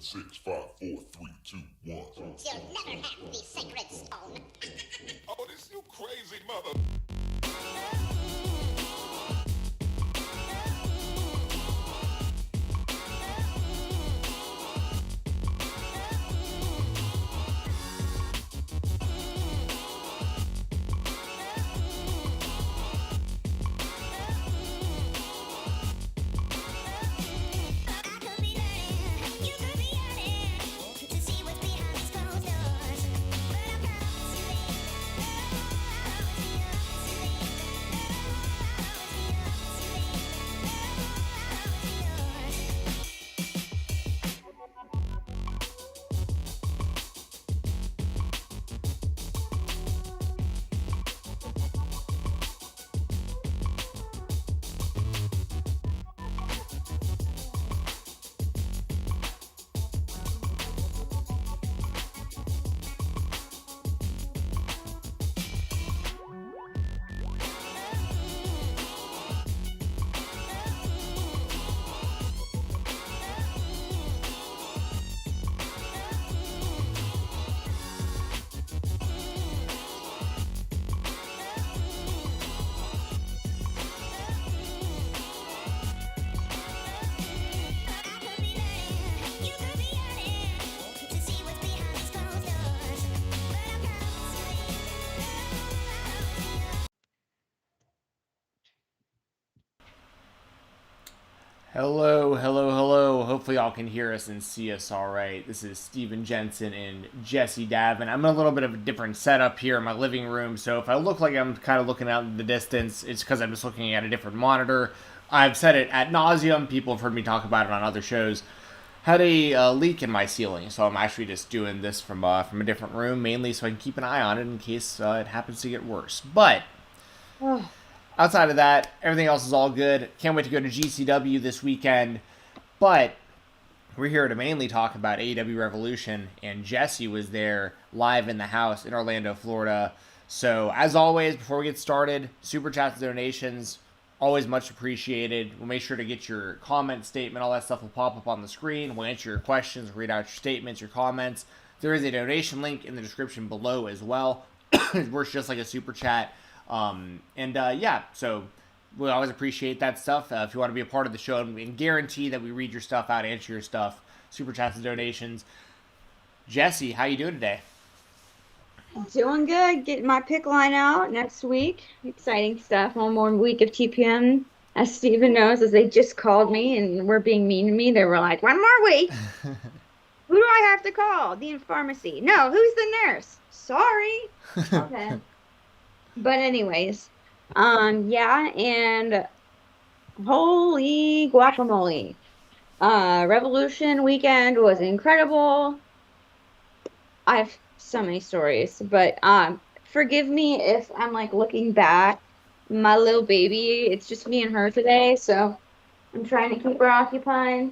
6, 5, 4, 3, 2, 1. You'll never have the sacred stone. Oh, this you crazy mother... Hello, hello, hello. Hopefully y'all can hear us and see us all right. This is Stephen Jensen and Jessi Davin. I'm in a little bit of a different setup here in my living room, so if I look like I'm kind of looking out in the distance, it's because I'm just looking at a different monitor. I've said it ad nauseum. People have heard me talk about it on other shows. Had a leak in my ceiling, so I'm actually just doing this from a different room, mainly so I can keep an eye on it in case it happens to get worse. But outside of that, everything else is all good. Can't wait to go to GCW this weekend. But we're here to mainly talk about AEW Revolution, and Jessi was there live in the house in Orlando, Florida. So, as always, before we get started, super chats and donations, always much appreciated. We'll make sure to get your comment, statement, all that stuff will pop up on the screen. We'll answer your questions, read out your statements, your comments. There is a donation link in the description below as well. It works just like a super chat. So we always appreciate that stuff. If you want to be a part of the show and guarantee that we read your stuff out, answer your stuff, super chats and donations. Jessi, how you doing today? Doing good. Getting my pick line out next week. Exciting stuff. One more week of TPM. As Stephen knows, as they just called me and were being mean to me, they were like, one more week. Who do I have to call? The pharmacy. No, who's the nurse? Sorry. Okay. But anyways, and holy guacamole. Revolution weekend was incredible. I have so many stories, but forgive me if I'm like looking back. My little baby, it's just me and her today, so I'm trying to keep her occupied.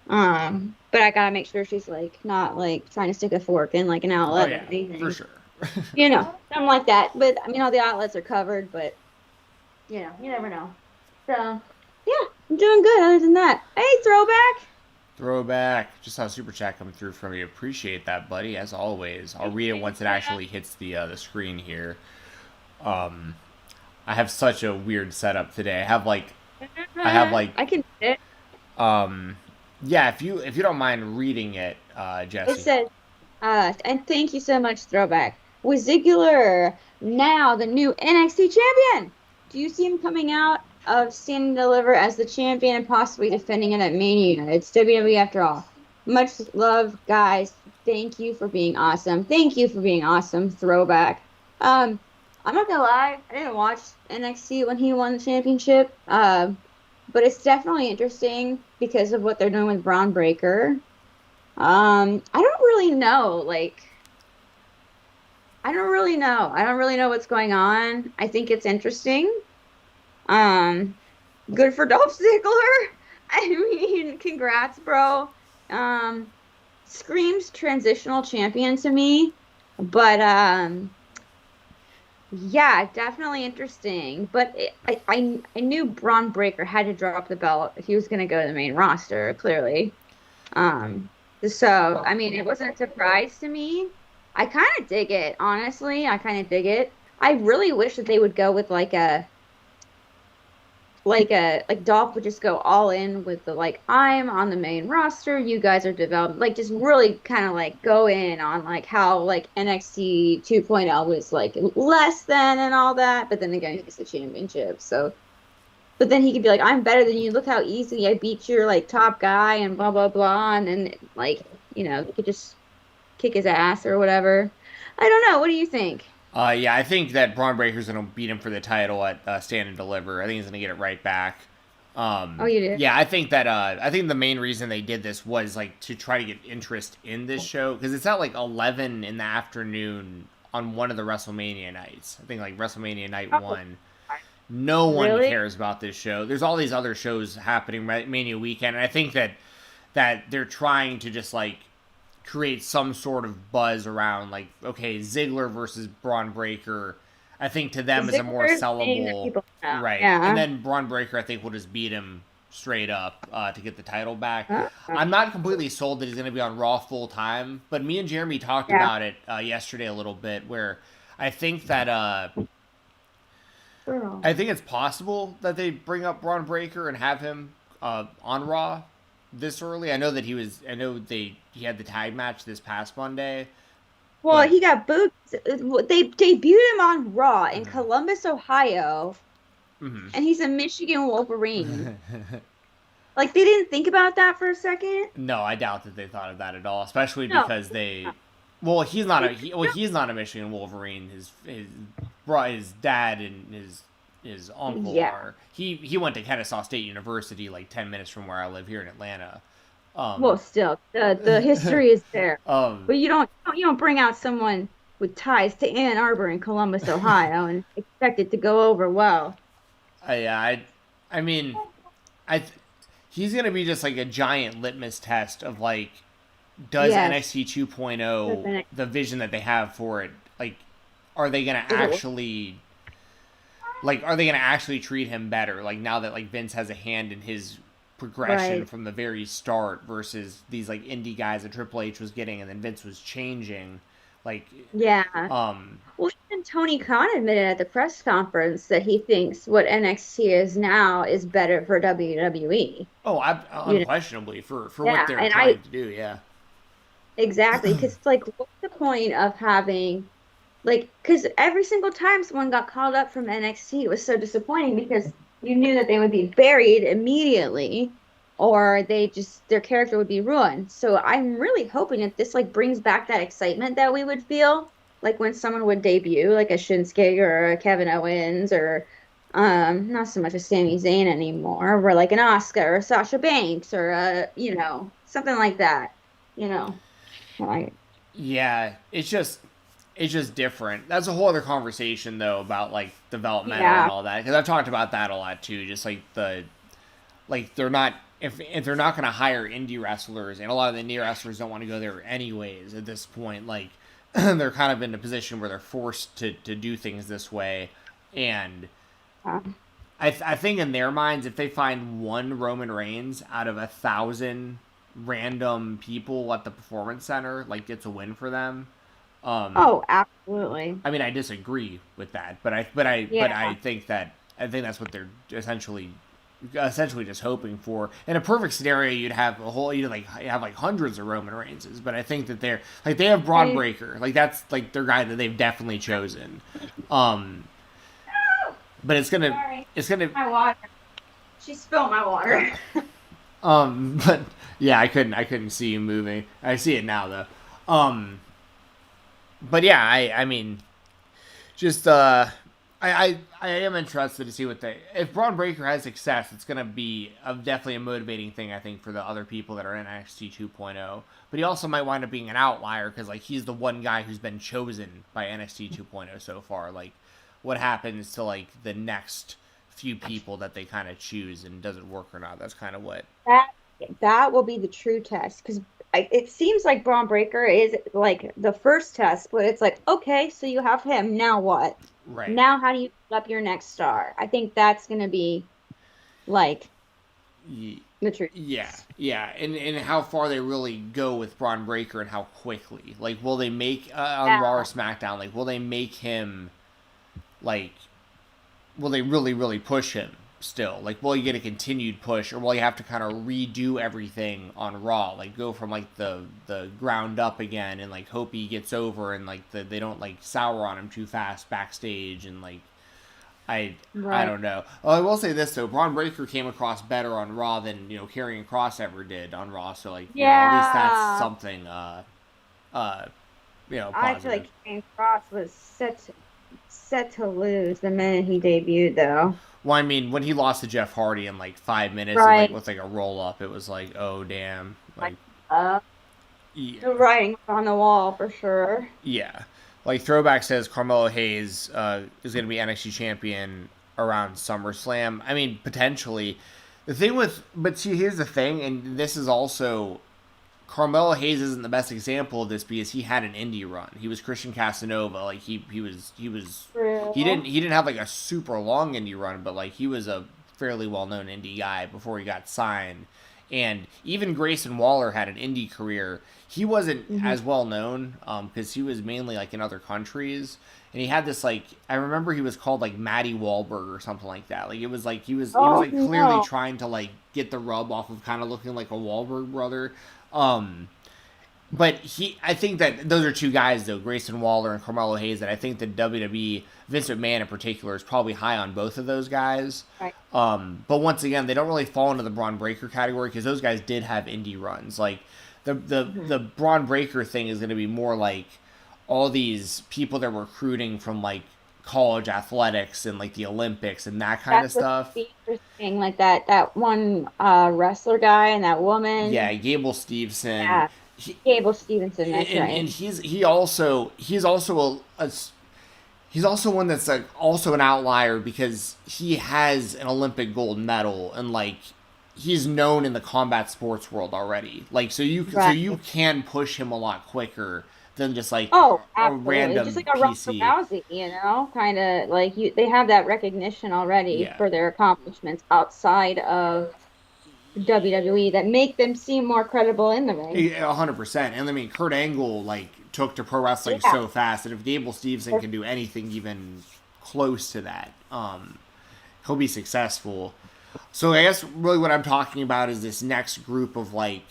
But I gotta make sure she's like not like trying to stick a fork in like an outlet or anything. For sure. Something like that. But I mean, all the outlets are covered, but you never know. So yeah, I'm doing good. Other than that, hey, Throwback. Just saw a super chat coming through from you. Appreciate that, buddy. As always, I'll read it once it actually hits the screen here. I have such a weird setup today. I have like I can do it. Yeah. If you don't mind reading it, Jessi. It says, and thank you so much, Throwback. With Ziggler now the new NXT champion. Do you see him coming out of Stand and Deliver as the champion and possibly defending it at Mania? It's WWE after all. Much love, guys. Thank you for being awesome. Throwback. I'm not gonna lie, I didn't watch NXT when he won the championship. But it's definitely interesting because of what they're doing with Braun Breaker. I don't really know. I don't really know what's going on. I think it's interesting. Good for Dolph Ziggler. I mean, congrats, bro. Screams transitional champion to me, but yeah, definitely interesting. But I knew Braun Breaker had to drop the belt if he was going to go to the main roster. Clearly, the So, I mean, it wasn't a surprise to me. I kind of dig it, honestly. I kind of dig it. I really wish that they would go with like Dolph would just go all in with the like I'm on the main roster, you guys are developed, like just really kind of like go in on like how like NXT 2.0 was like less than and all that, but then again he gets the championship, so but then he could be like I'm better than you, look how easy I beat your like top guy and blah blah blah, and then like he could just kick his ass or whatever. I don't know. What do you think? Yeah, I think that Braun Breaker's going to beat him for the title at Stand and Deliver. I think he's going to get it right back. Oh, you did? Yeah, I think that I think the main reason they did this was like to try to get interest in this show because it's at like 11 in the afternoon on one of the WrestleMania nights. I think like WrestleMania night 1. No one Really? cares about this show. There's all these other shows happening Mania weekend, and I think that they're trying to just like create some sort of buzz around like, okay, Ziggler versus Braun Breaker, I think to them is a more Ziggler's thing that sellable, people know. right? Yeah. And then Braun Breaker, I think, will just beat him straight up to get the title back. Uh-huh. I'm not completely sold that he's going to be on Raw full time, but me and Jeremy talked Yeah. about it yesterday a little bit, where I think that Girl. I think it's possible that they bring up Braun Breaker and have him on Raw this early. I know that he had the tag match this past Monday. Well, but- he got booed. They debuted him on Raw in Columbus, Ohio, Mhm. and he's a Michigan Wolverine. Like, they didn't think about that for a second? No, I doubt that they thought of that at all, especially No. because he's not a Michigan Wolverine. His dad and his uncle Yeah. are. He went to Kennesaw State University like 10 minutes from where I live here in Atlanta. Well, still, the history is there. But But you don't bring out someone with ties to Ann Arbor and Columbus, Ohio, and expect it to go over well. he's gonna be just like a giant litmus test of like, does Yes. NXT 2.0 the vision that they have for it, like, are they gonna actually treat him better? Like now that like Vince has a hand in his progression Right. from the very start versus these like indie guys that Triple H was getting and then Vince was changing. Like, Yeah. um, Well, even Tony Khan admitted at the press conference that he thinks what NXT is now is better for WWE. unquestionably for Yeah, what they're and trying to do, yeah. Exactly, because like, what's the point of having, like, because every single time someone got called up from NXT, it was so disappointing because you knew that they would be buried immediately, or their character would be ruined. So I'm really hoping that this like brings back that excitement that we would feel like when someone would debut, like a Shinsuke or a Kevin Owens or not so much a Sami Zayn anymore, or like an Asuka or a Sasha Banks or something like that. Like, Yeah, it's just different. That's a whole other conversation though about like developmental Yeah. and all that, because I've talked about that a lot too. Just like they're not, if they're not going to hire indie wrestlers, and a lot of the indie wrestlers don't want to go there anyways at this point. Like they're kind of in a position where they're forced to do things this way, and I think in their minds, if they find one Roman Reigns out of 1,000 random people at the Performance Center, like, it's a win for them. oh, absolutely. I mean, I disagree with that, but I think that's what they're essentially just hoping for. In a perfect scenario, you'd have hundreds of Roman Reigns, but I think that they have Braun Breaker, like that's like their guy that they've definitely chosen. But it's gonna My water. She spilled my water. but yeah, I couldn't see you moving. I see it now though. But yeah, I mean, just I am interested to see if Braun Breaker has success, it's gonna be definitely a motivating thing, I think, for the other people that are in NXT 2.0. But he also might wind up being an outlier because like he's the one guy who's been chosen by NXT 2.0 so far. Like, what happens to like the next few people that they kind of choose, and does it work or not? That's kind of what That will be the true test, because it seems like Braun Breaker is like the first test, but it's like, okay, so you have him, now what? right Now how do you put up your next star? I think that's going to be like the truth. Yeah, and how far they really go with Braun Breaker and how quickly. Like, will they make on Yeah. Raw or SmackDown? Like, will they make him like? Will they really push him still? Like, will he get a continued push, or will he have to kind of redo everything on Raw? Like, go from like the ground up again, and like hope he gets over, and like they don't like sour on him too fast backstage, and like. I Right. don't know. Well, I will say this though: Braun Breaker came across better on Raw than Karrion Kross ever did on Raw. So like, at least that's Yeah. something. I feel Positive. like King Cross was set to lose the minute he debuted, though. Well, I mean, when he lost to Jeff Hardy in like 5 minutes, and Right. like with like a roll up, it was like, oh damn, like Uh, yeah, the writing was on the wall for sure. yeah. Like Throwback says, Carmelo Hayes is going to be NXT champion around SummerSlam. I mean, potentially. The thing but see, here's the thing, and this is also Carmelo Hayes isn't the best example of this because he had an indie run. He was Christian Casanova. Like he was True. he didn't have like a super long indie run, but like he was a fairly well known indie guy before he got signed. And even Grayson Waller had an indie career. He wasn't as well known because he was mainly like in other countries. And he had this like I remember he was called like Matty Wahlberg or something like that. Like it was like he was like clearly no. trying to like get the rub off of kind of looking like a Wahlberg brother. But I think that those are two guys though, Grayson Waller and Carmelo Hayes, that I think that WWE, Vince McMahon in particular, is probably high on both of those guys. Right. But once again, they don't really fall into the Braun Breaker category because those guys did have indie runs. Like the Braun Breaker thing is going to be more like all these people they're recruiting from like college athletics and like the Olympics and that kind of stuff. That's interesting. Like that one wrestler guy and that woman. Yeah, Gable Steveson. Yeah. Gable Stevenson. That's right. And he's also one that's like also an outlier because he has an Olympic gold medal and like he's known in the combat sports world already. Like so you can push him a lot quicker than just like a random just like a Ronda PC. Rousey, kind of like they have that recognition already for their accomplishments outside of WWE that make them seem more credible in the ring. 100%. And I mean, Kurt Angle like took to pro wrestling so fast that if Gable Steveson can do anything even close to that, he'll be successful. So I guess really what I'm talking about is this next group of like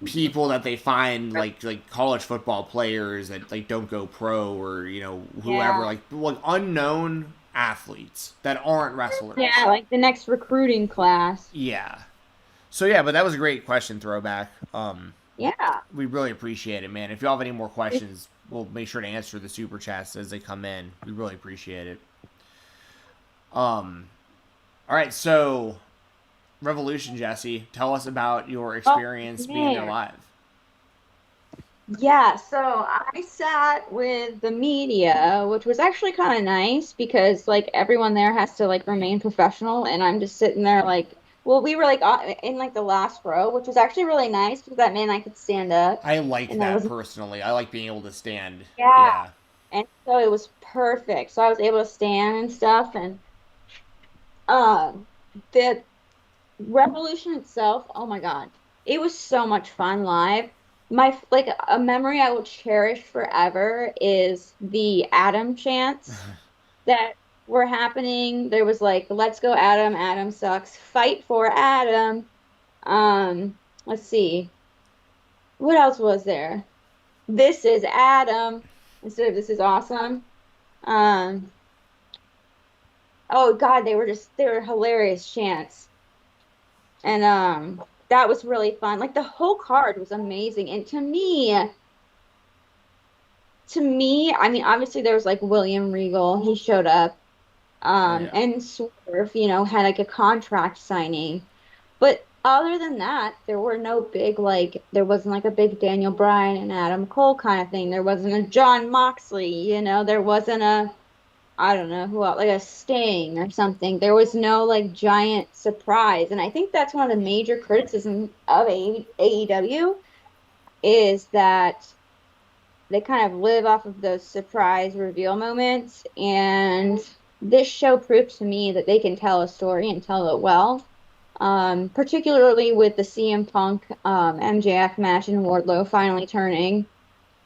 people that they find like college football players that like don't go pro or whoever like unknown athletes that aren't wrestlers. Yeah, like the next recruiting class. Yeah. So yeah, but that was a great question, Throwback. Yeah. We really appreciate it, man. If y'all have any more questions, we'll make sure to answer the super chats as they come in. We really appreciate it. All right, so Revolution, Jessi, tell us about your experience being there live. Yeah, so I sat with the media, which was actually kind of nice because like everyone there has to like remain professional, and I'm just sitting there like, well, we were like in like the last row, which was actually really nice because that meant I could stand up. I like that personally. I like being able to stand. Yeah. And so it was perfect. So I was able to stand and stuff, and the Revolution itself, oh my God, it was so much fun live. A memory I will cherish forever is the Adam chants that were happening. There was like, let's go Adam, Adam sucks, fight for Adam. Let's see. What else was there? This is Adam instead of this is awesome. Oh God, they were hilarious chants. And that was really fun. Like the whole card was amazing. And to me, I mean, obviously there was like William Regal, he showed up. And Swerve, had like a contract signing. But other than that, there were no big there wasn't like a big Daniel Bryan and Adam Cole kind of thing. There wasn't a John Moxley, there wasn't a I don't know who else, like a Sting or something. There was no like giant surprise. And I think that's one of the major criticisms of AEW is that they kind of live off of those surprise reveal moments. And this show proved to me that they can tell a story and tell it well. particularly with the CM Punk MJF match and Wardlow finally turning.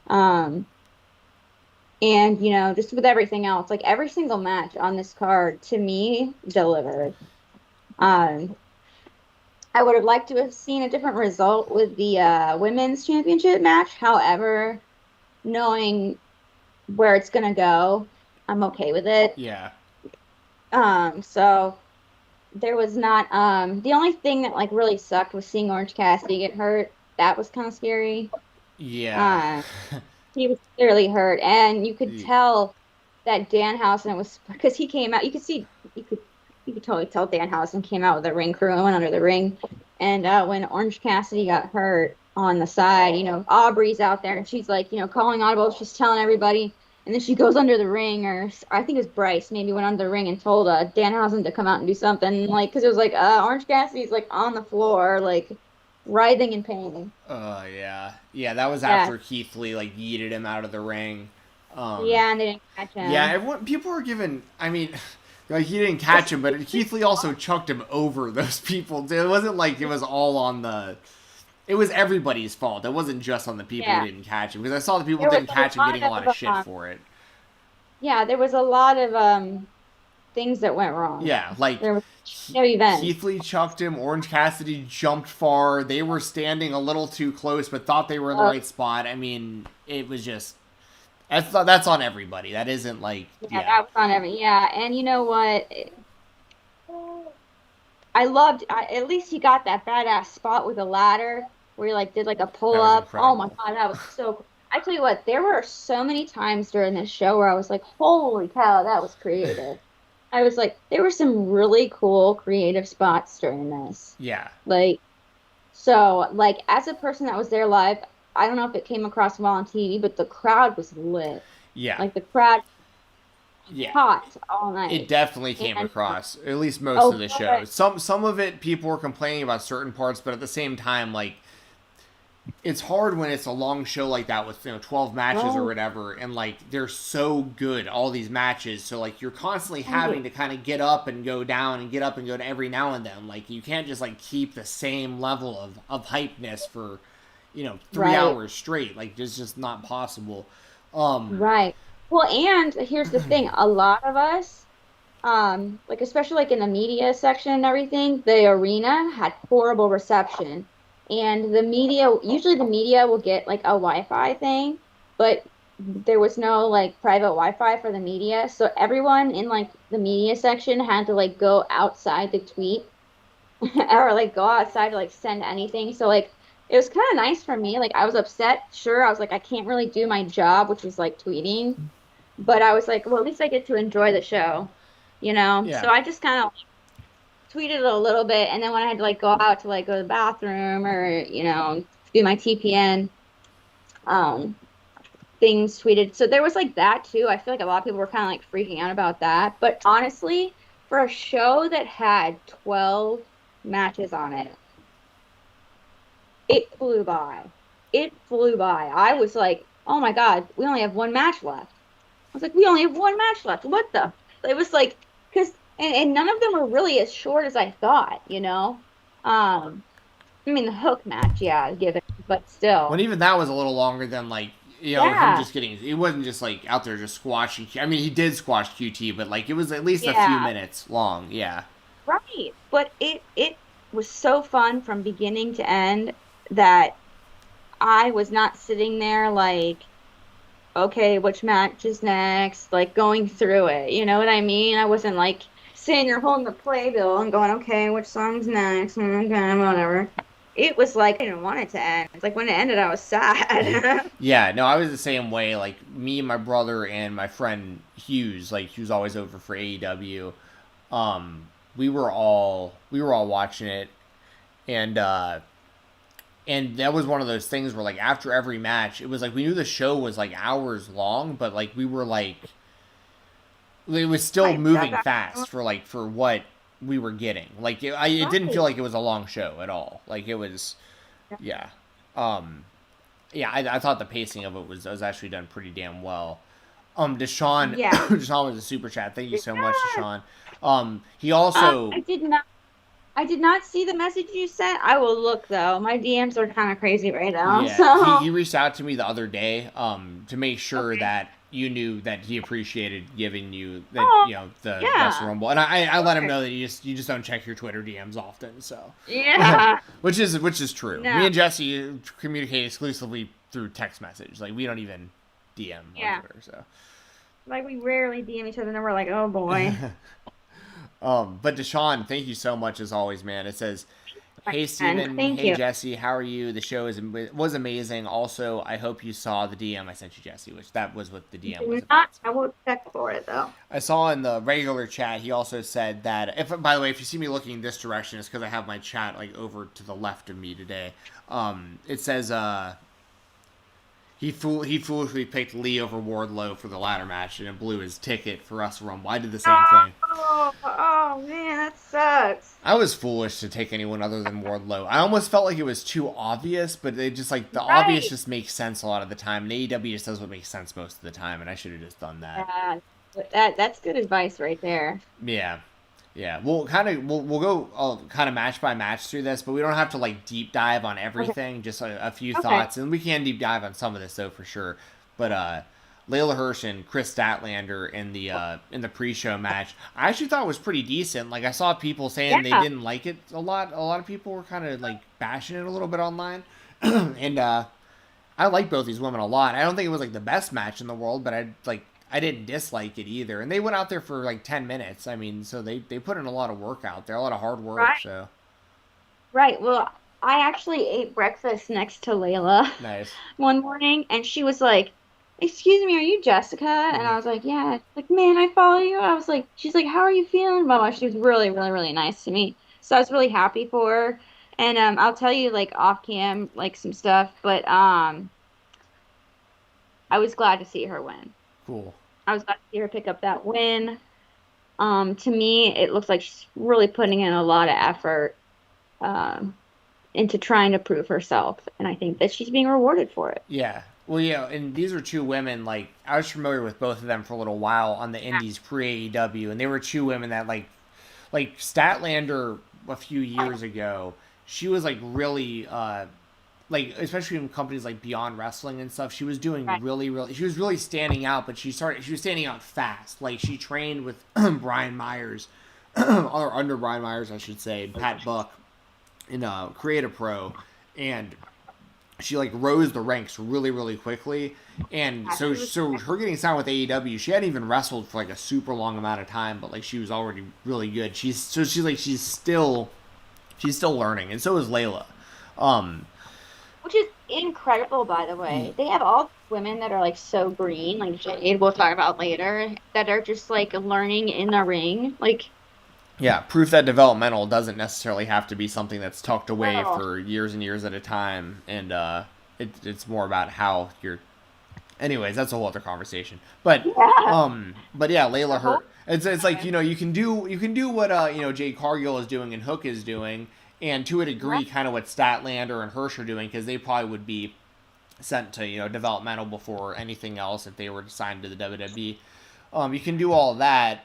Um, and, just with everything else, like every single match on this card, to me, delivered. Um, I would have liked to have seen a different result with the women's championship match. However, knowing where it's going to go, I'm okay with it. Yeah. So there was not, the only thing that like really sucked was seeing Orange Cassidy get hurt. That was kind of scary. Yeah. He was clearly hurt, and you could tell that Danhausen was, because he came out, you could totally tell Danhausen came out with the ring crew and went under the ring. And when Orange Cassidy got hurt on the side, Aubrey's out there and she's like, calling audibles, she's telling everybody. And then she goes under the ring, or I think it was Bryce maybe went under the ring and told Danhausen to come out and do something, like, because it was like Orange Cassidy's like on the floor, like writhing in pain. Yeah. Yeah, that was after Keith Lee like yeeted him out of the ring. Yeah, and they didn't catch him. Yeah, people were giving, I mean, like, he didn't catch him, but Keith Lee also chucked him over those people. It wasn't like it was all on it was everybody's fault. It wasn't just on the people who didn't catch him. Because I saw the people who didn't catch him getting a lot of shit for it. Yeah, there was a lot of things that went wrong. Yeah, like there was no event. Keith Lee chucked him. Orange Cassidy jumped far. They were standing a little too close, but thought they were in the right spot. I mean, it was just that's on everybody. That isn't like that was on and you know what? I loved. At least he got that badass spot with a ladder where he like did like a pull up. Oh my god, that was so cool. I tell you what, there were so many times during this show where I was like, holy cow, that was creative. I was like, there were some really cool creative spots during this. Yeah. Like, as a person that was there live, I don't know if it came across well on TV, but the crowd was lit. Yeah. Like, the crowd hot all night. It definitely came across, at least most of the show. Some of it, people were complaining about certain parts, but at the same time, like, it's hard when it's a long show like that with 12 matches or whatever, and like they're so good, all these matches, so like you're constantly having to kind of get up and go down and get up and go to every now and then. Like you can't just like keep the same level of hypeness for 3 hours straight. Like it's just not possible. Right. Well, and here's the thing, a lot of us like especially like in the media section and everything, the arena had horrible reception. And usually the media will get like a Wi-Fi thing, but there was no like private Wi-Fi for the media. So everyone in like the media section had to like go outside to tweet or like go outside to like send anything. So like it was kind of nice for me. Like I was upset. Sure, I was like, I can't really do my job, which was like tweeting. But I was like, well, at least I get to enjoy the show, Yeah. So I just kind of tweeted a little bit, and then when I had to like go out to like go to the bathroom or do my TPN things tweeted. So there was like that too. I feel like a lot of people were kind of like freaking out about that, but honestly, for a show that had 12 matches on it, it flew by. I was like, oh my god, we only have one match left. I was like, we only have one match left. What the? It was like, because and none of them were really as short as I thought, I mean, the Hook match, given, but still. When even that was a little longer than, like, him just getting, it wasn't just, like, out there just squashing, I mean, he did squash QT, but, like, it was at least a few minutes long, Right, but it was so fun from beginning to end that I was not sitting there, like, okay, which match is next, like, going through it, you know what I mean? I wasn't, like, sitting there holding the playbill and going, okay, which song's next, okay, whatever. It was like, I didn't want it to end. It's like, when it ended, I was sad. Yeah, no, I was the same way. Like, me, my brother, and my friend Hughes, like, he was always over for AEW. We were all watching it, and that was one of those things where, like, after every match, it was like, we knew the show was, like, hours long, but, like, we were, like, it was still moving fast for what we were getting. Like, it didn't feel like it was a long show at all. Like, it was, I thought the pacing of it was actually done pretty damn well. Deshaun, Deshaun was a super chat. Thank you so much, Deshaun. He also, I did not see the message you sent. I will look though. My DMs are kind of crazy right now. Yeah, So he reached out to me the other day, to make sure okay. that you knew that he appreciated giving you that, Oh, the Best yeah. Rumble, and I let him Sure. know that you just don't check your Twitter DMs often, so Yeah. which is true. No. Me and Jesse communicate exclusively through text message, like we don't even DM Yeah. on Twitter, so. Like we rarely DM each other, and then we're like, oh boy. But Deshaun, thank you so much as always, man. It says, "Hey And Steven, thank hey you. Jesse, how are you? The show was amazing. Also, I hope you saw the DM I sent you, Jesse, which that was what the DM was Do about. not. I will check for it though. I saw in the regular chat, he also said that by the way, if you see me looking this direction, it's because I have my chat like over to the left of me today. It says he foolishly picked Lee over Wardlow for the ladder match, and it blew his ticket for us to Rumble. I did the same thing. Oh man, that sucks. I was foolish to take anyone other than Wardlow. I almost felt like it was too obvious, but they just like the Right. obvious just makes sense a lot of the time. And AEW just does what makes sense most of the time, and I should have just done that. Yeah, that's good advice right there. Yeah. We'll go kind of match by match through this, but we don't have to like deep dive on everything. Just a few Okay. thoughts, and we can deep dive on some of this though for sure. But Layla Hirsch and Chris Statlander in the pre-show match, I actually thought was pretty decent. Like I saw people saying they Yeah. didn't like it a lot. A lot of people were kind of like bashing it a little bit online, and I like both these women a lot. I don't think it was like the best match in the world, but I didn't dislike it either. And they went out there for like 10 minutes. I mean, so they put in a lot of work out there, a lot of hard work. Right. So Right. Well, I actually ate breakfast next to Layla nice. one morning, and she was like, "Excuse me, are you Jessica?" And I was like, "Yeah." She's like, "Man, I follow you." I was like, "She's like, how are you feeling?" Blah blah. She was really, really, really nice to me, so I was really happy for her. And I'll tell you like off cam like some stuff, but I was glad to see her win. Cool. I was glad to see her pick up that win. To me, it looks like she's really putting in a lot of effort into trying to prove herself, and I think that she's being rewarded for it. Yeah. Well, yeah, and these are two women, like, I was familiar with both of them for a little while on the indies pre-AEW, and they were two women that, like Statlander a few years ago, she was, like, really, like, especially in companies like Beyond Wrestling and stuff, she was doing Right. she was really standing out, but she was standing out fast. Like, she trained with Brian Myers, or under Brian Myers, I should say, Pat Buck, in Creative Pro, and she like rose the ranks really, really quickly. And so her getting signed with AEW, she hadn't even wrestled for like a super long amount of time, but like she was already really good. She's still learning, and so is Layla. Which is incredible, by the way. They have all women that are like so green, like Jade, we'll talk about later, that are just like learning in the ring. Like, Yeah, proof that developmental doesn't necessarily have to be something that's tucked away No. for years and years at a time, and it's more about how you're. Anyways, that's a whole other conversation. But but yeah, Layla Hurt. It's like you can do what Jade Cargill is doing and Hook is doing, and to a degree, kind of what Statlander and Hirsch are doing, because they probably would be sent to developmental before anything else if they were signed to the WWE. You can do all that.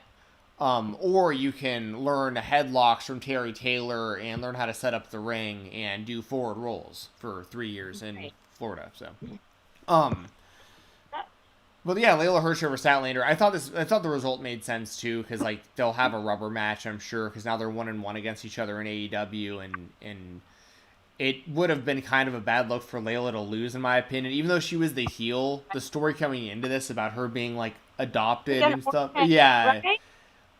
Or you can learn headlocks from Terry Taylor and learn how to set up the ring and do forward rolls for 3 years in Florida. So, but yeah, Layla Hirsch over Statlander. I thought the result made sense too, because like they'll have a rubber match, I'm sure, because now they're 1-1 against each other in AEW, and it would have been kind of a bad look for Layla to lose, in my opinion. Even though she was the heel, the story coming into this about her being like adopted and stuff, yeah. Right?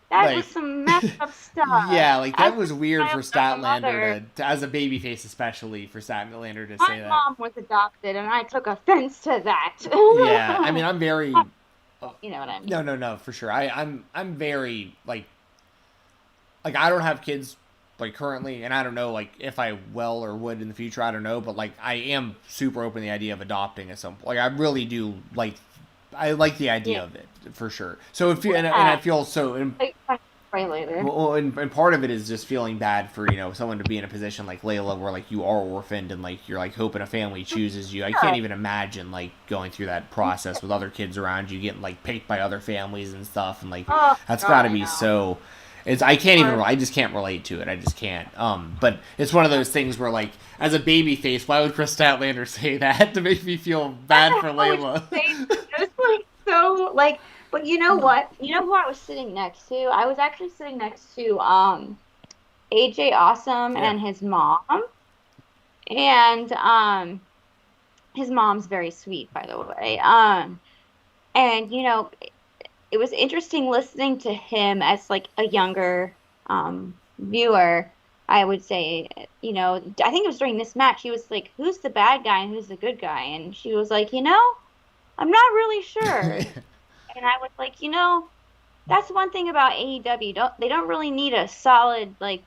That Like- was some messed up stuff. Yeah, like that I was weird for as a mother. Statlander to as a babyface, especially for Statlander to My say that. mom was adopted, and I took offense to that. Yeah, I mean, I'm very You know what I mean? no for sure. I'm very like I don't have kids like currently, and I don't know like if I will or would in the future. I don't know, but like I am super open to the idea of adopting at some point. Like I really do like. I like the idea of it for sure. So if you and I feel so. Like, right later. Well, and part of it is just feeling bad for someone to be in a position like Layla where like you are orphaned and like you're like hoping a family chooses you. I can't even imagine like going through that process with other kids around you, getting like picked by other families and stuff, and like Oh, that's God, got to I be know. so. I can't even. I just can't relate to it. I just can't. But it's one of those things where, like, as a baby face, why would Chris Statlander say that to make me feel bad for Layla? It was like so like. But you know what? You know who I was sitting next to? I was actually sitting next to AJ Awesome and his mom, and his mom's very sweet, by the way. And you know, it was interesting listening to him as like a younger viewer. I would say, you know, I think it was during this match. He was like, "Who's the bad guy and who's the good guy?" And she was like, "You know, I'm not really sure." And I was like, you know, that's one thing about AEW. They don't really need a solid like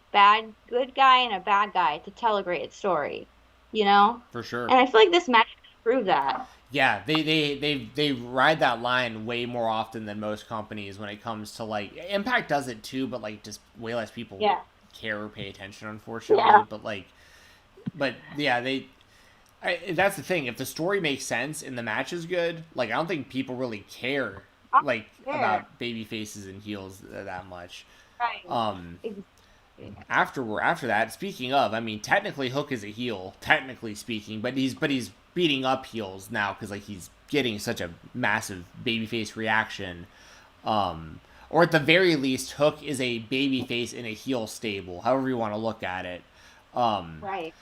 good guy and a bad guy to tell a great story, you know. For sure. And I feel like this match proved that. Yeah, they ride that line way more often than most companies when it comes to, like, Impact does it too, but like just way less people care or pay attention, unfortunately. But that's the thing. If the story makes sense and the match is good, like, I don't think people really care about baby faces and heels that much. Right. After that, speaking of, I mean, technically Hook is a heel, technically speaking, but he's beating up heels now because, like, he's getting such a massive babyface reaction. Or at the very least, Hook is a babyface in a heel stable, however you want to look at it. Right.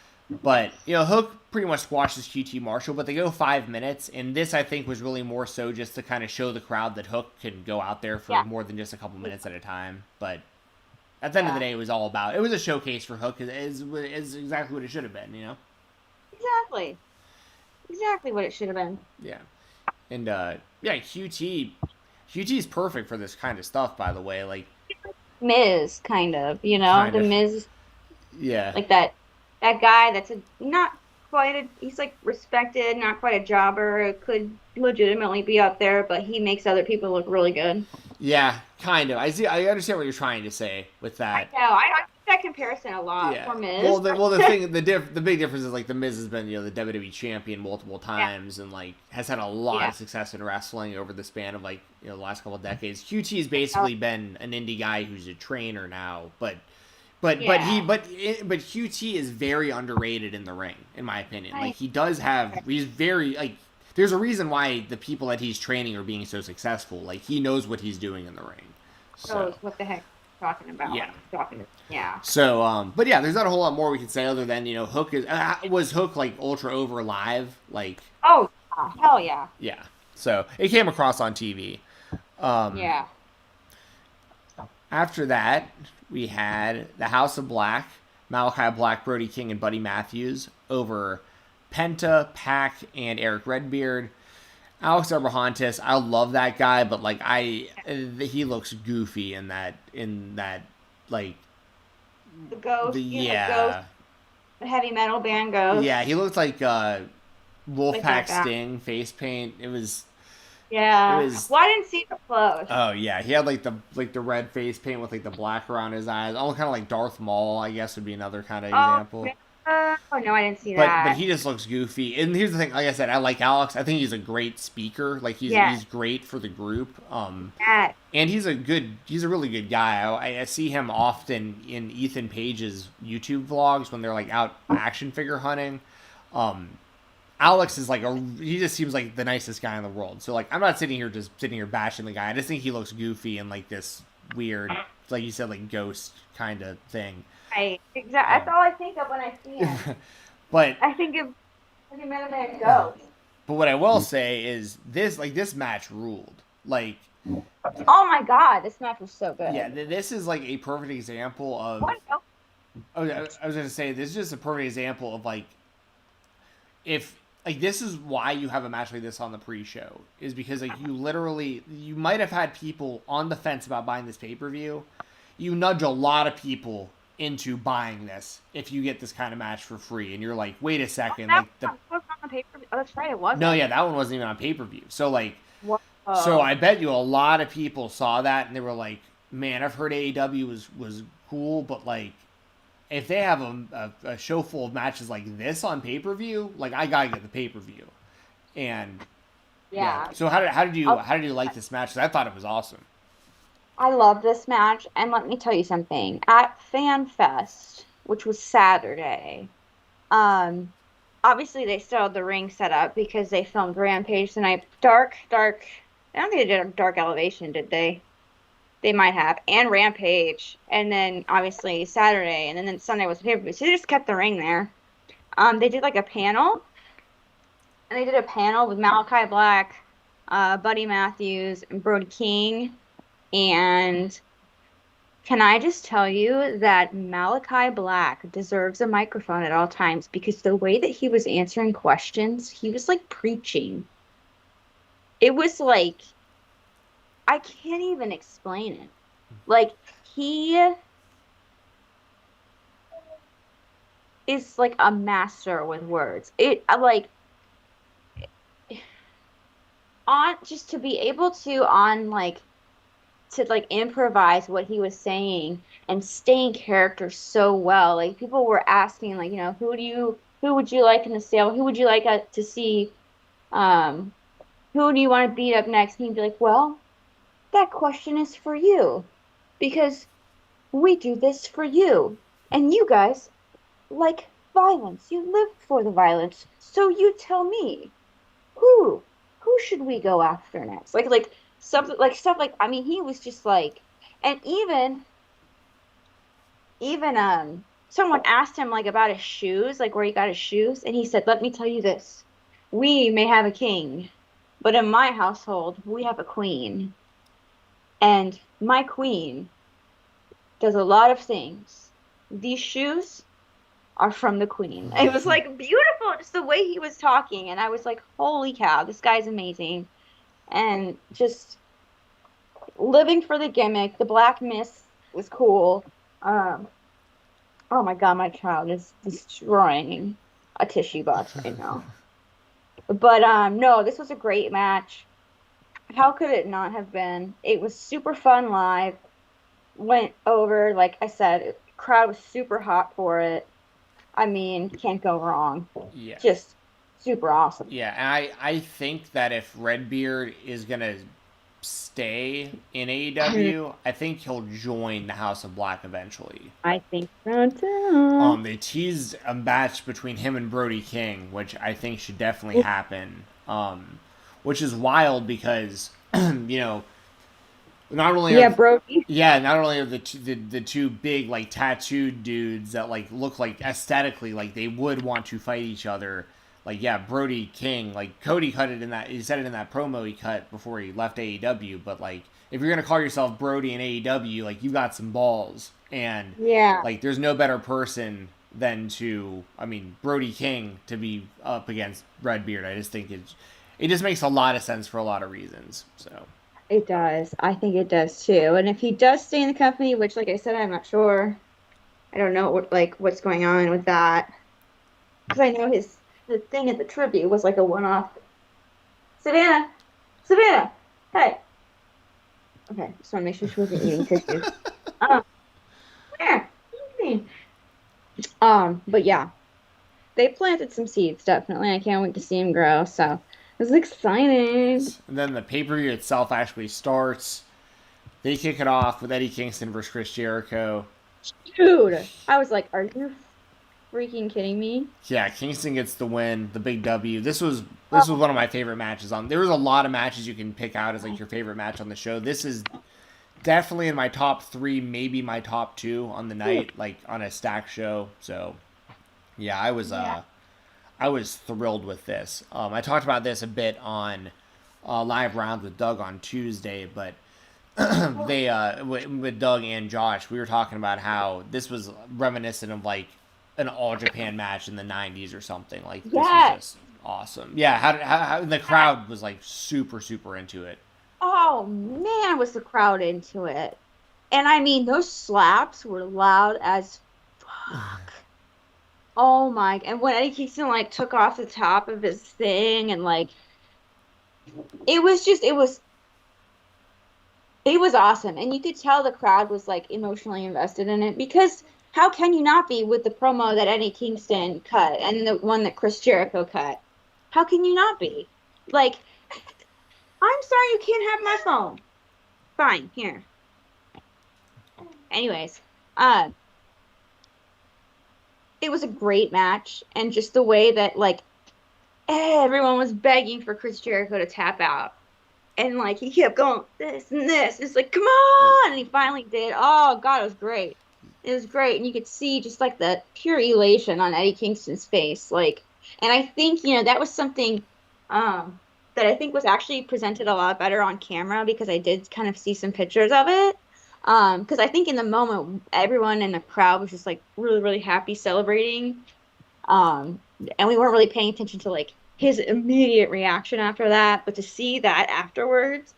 But, you know, Hook pretty much squashes QT Marshall, but they go 5 minutes, and this, I think, was really more so just to kind of show the crowd that Hook can go out there for more than just a couple minutes at a time. But at the end of the day, it was a showcase for Hook, is exactly what it should have been, you know? Exactly what it should have been. Yeah. And, QT's perfect for this kind of stuff, by the way. Like, Miz, kind of, you know? Miz. Yeah. Like that guy that's he's like respected, not quite a jobber, could legitimately be up there, but he makes other people look really good. Yeah, kind of. I understand what you're trying to say with that. I know. I like that comparison a lot for Miz. Well, the big difference is, like, the Miz has been, you know, the WWE champion multiple times and, like, has had a lot of success in wrestling over the span of, like, you know, the last couple of decades. QT has basically been an indie guy who's a trainer now, but QT is very underrated in the ring, in my opinion. Like, he's very, like, there's a reason why the people that he's training are being so successful. Like, he knows what he's doing in the ring. So what the heck talking about? Yeah. So, but yeah, there's not a whole lot more we can say other than, you know, Hook was Hook, like, ultra over live, like. Oh, hell yeah. Yeah. So it came across on TV. Yeah. After that, we had the House of Black, Malachi Black, Brody King, and Buddy Matthews over Penta, Pac, and Eric Redbeard. Alex Abrahantes, I love that guy, but, like, he looks goofy in that like, the Ghost, Ghost, the heavy metal band Ghost. Yeah, he looked like Wolfpack Sting face paint. It was. Yeah. Well, I didn't see the clothes. Oh yeah, he had like the red face paint with, like, the black around his eyes, all kind of like Darth Maul, I guess, would be another kind of example. Oh no, I didn't see that. But he just looks goofy. And here's the thing, like I said, I like Alex. I think he's a great speaker. Like, he's great for the group. And he's a really good guy. I see him often in Ethan Page's YouTube vlogs when they're, like, out action figure hunting. Alex is he just seems like the nicest guy in the world. So, like, I'm not sitting here bashing the guy. I just think he looks goofy and, like, this weird, like you said, like, ghost kind of thing. Right, exactly. That's all I think of when I see him. But I think of him as a ghost. But what I will say is this match ruled. Like, oh my god, this match was so good. Yeah, this is, like, a perfect example of. What? I was gonna say, this is just a perfect example of, like, if, like, this is why you have a match like this on the pre-show, is because, like, you might have had people on the fence about buying this pay-per-view. You nudge a lot of people into buying this if you get this kind of match for free, and you're like, wait a second, that was on pay-per-view. Oh, that's right, it wasn't. No, yeah, that one wasn't even on pay-per-view. So, like, so I bet you a lot of people saw that and they were like, man, I've heard AEW was cool, but, like, if they have a show full of matches like this on pay-per-view, like, I gotta get the pay-per-view. And yeah. So how did you like this match? 'Cause I thought it was awesome. I love this match, and let me tell you something. At FanFest, which was Saturday, um, obviously they still had the ring set up because they filmed Rampage tonight. Dark. I don't think they did a Dark Elevation, did they? They might have, and Rampage, and then obviously Saturday, and then Sunday was the pay-per-view. So they just kept the ring there. They did like a panel, and they did a panel with Malachi Black, Buddy Matthews, and Brody King. And can I just tell you that Malachi Black deserves a microphone at all times because the way that he was answering questions, he was like preaching. It was like, I can't even explain it. Like, he is like a master with words. Just to be able to improvise what he was saying and stay in character so well. Like, people were asking, like, who would you like in the sale? Who would you like to see? Who do you want to beat up next? And he'd be like, well, that question is for you because we do this for you. And you guys like violence. You live for the violence. So you tell me, who should we go after next? Like something like stuff like, I mean, he was just like, and even someone asked him like about his shoes, like where he got his shoes, and he said, let me tell you this. We may have a king, but in my household, we have a queen. And my queen does a lot of things. These shoes are from the queen. It was like beautiful, just the way he was talking. And I was like, holy cow, this guy's amazing. And just living for the gimmick. The black mist was cool. Oh my God, my child is destroying a tissue box right now. But no, this was a great match. How could it not have been? It was super fun live. Went over, like I said, crowd was super hot for it. I mean, can't go wrong. Yeah. Just super awesome. Yeah, and I think that if Redbeard is going to stay in AEW, I think he'll join the House of Black eventually. I think so too. They teased a match between him and Brody King, which I think should definitely happen. Which is wild because, not only Brody. Yeah, not only are the two big like tattooed dudes that like look like aesthetically like they would want to fight each other. Like, yeah, Brody King, like Cody he said it in that promo he cut before he left AEW, but like if you're gonna call yourself Brody in AEW, like you got some balls. And like there's no better person than Brody King to be up against Redbeard. I just think it just makes a lot of sense for a lot of reasons. So it does. I think it does too. And if he does stay in the company, which, like I said, I'm not sure. I don't know what's going on with that. Because I know the thing at the tribute was like a one-off. Savannah, hey. Okay, just want to make sure she wasn't eating tissue. Where? But yeah, they planted some seeds definitely. I can't wait to see them grow. So. This is exciting. And then the pay-per-view itself actually starts. They kick it off with Eddie Kingston versus Chris Jericho. Dude, I was like, are you freaking kidding me? Yeah, Kingston gets the win, the big W. This was one of my favorite matches on. There was a lot of matches you can pick out as like your favorite match on the show. This is definitely in my top 3, maybe my top 2 on the night, like on a stack show. So, yeah, I was thrilled with this. I talked about this a bit on Live Rounds with Doug on Tuesday, but they with Doug and Josh, we were talking about how this was reminiscent of like an All Japan match in the 90s or something. Like, this was just awesome. Yeah, how the crowd was like super, super into it. Oh, man, was the crowd into it. And I mean, those slaps were loud as fuck. Oh my! And when Eddie Kingston like took off the top of his thing and like, it was awesome, and you could tell the crowd was like emotionally invested in it because how can you not be with the promo that Eddie Kingston cut and the one that Chris Jericho cut? How can you not be? Like, I'm sorry you can't have my phone. Fine, here. Anyways, uh, it was a great match, and just the way that like everyone was begging for Chris Jericho to tap out. And like he kept going this and this. It's like, come on, and he finally did. Oh God, it was great. It was great, and you could see just like the pure elation on Eddie Kingston's face. Like, and I think that was something that I think was actually presented a lot better on camera because I did kind of see some pictures of it. Because I think in the moment everyone in the crowd was just like really really happy celebrating, and we weren't really paying attention to like his immediate reaction after that, but to see that afterwards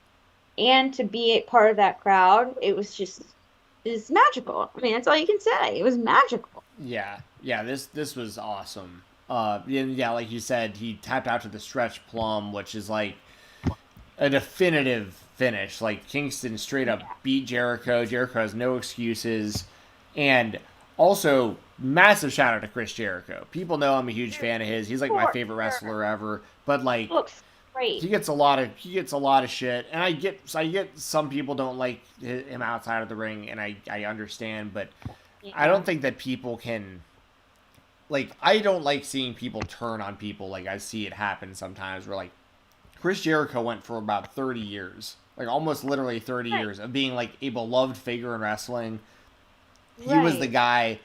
and to be a part of that crowd, it's magical. I mean, that's all you can say. It was magical. Yeah, this was awesome. Yeah, like you said, he tapped out to the stretch plum, which is like a definitive finish. Like Kingston straight up beat Jericho. Jericho has no excuses, and also massive shout out to Chris Jericho. People know I'm a huge fan of his. He's like my favorite wrestler ever. But like, looks great. He gets a lot of shit, and I get some people don't like him outside of the ring, and I understand, but I don't think that people can. Like, I don't like seeing people turn on people. Like I see it happen sometimes where like Chris Jericho went for about 30 years, like almost literally 30 years of being like a beloved figure in wrestling. He was the guy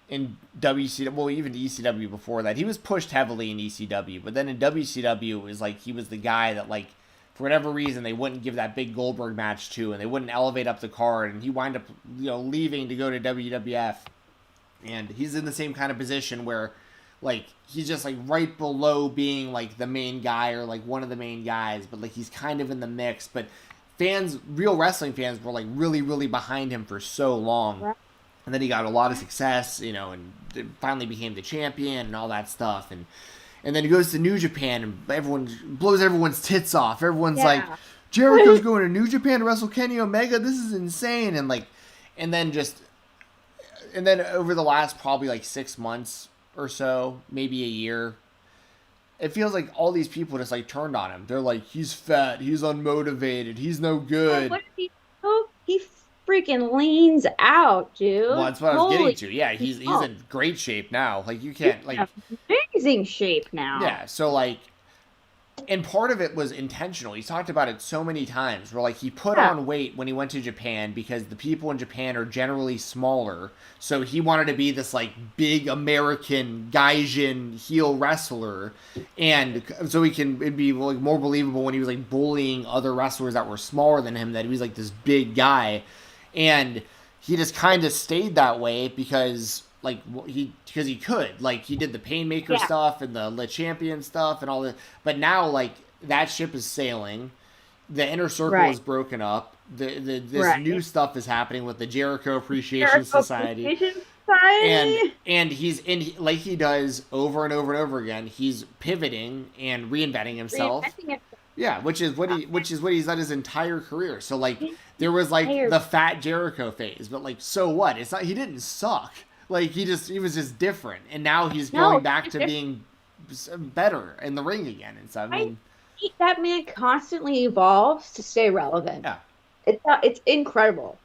in WCW, well, even ECW before that. He was pushed heavily in ECW, but then in WCW, it was like he was the guy that, like, for whatever reason, they wouldn't give that big Goldberg match to, and they wouldn't elevate up the card, and he wound up, leaving to go to WWF. And he's in the same kind of position where, like, he's just, like, right below being, like, the main guy or, like, one of the main guys, but, like, he's kind of in the mix. But fans, real wrestling fans, were, like, really, really behind him for so long. And then he got a lot of success, and finally became the champion and all that stuff. And then he goes to New Japan and everyone blows everyone's tits off. Everyone's like, Jericho's going to New Japan to wrestle Kenny Omega. This is insane. And then over the last probably like 6 months or so, maybe a year, it feels like all these people just like turned on him. They're like, he's fat, he's unmotivated, he's no good. What did he do? He freaking leans out, dude. Well, that's what I was getting to. Yeah, he's in great shape now. Like, you can't, like, amazing shape now. Yeah, so like, and part of it was intentional. He's talked about it so many times where like he put on weight when he went to Japan because the people in Japan are generally smaller. So he wanted to be this like big American gaijin heel wrestler, and so it'd be like more believable when he was like bullying other wrestlers that were smaller than him that he was like this big guy. And he just kind of stayed that way because he could. Like, he did the Painmaker stuff and the Le Champion stuff and all that. But now, like, that ship is sailing. The Inner Circle is broken up. This new stuff is happening with the Jericho Appreciation Society. And he's like he does over and over and over again. He's pivoting and reinventing himself. Yeah, which is what he's done his entire career. So like there was like the fat Jericho phase, but like so what? It's not, he didn't suck. Like he was just different, and now he's going back to being better in the ring again. And so I mean, that man constantly evolves to stay relevant. Yeah, it's incredible.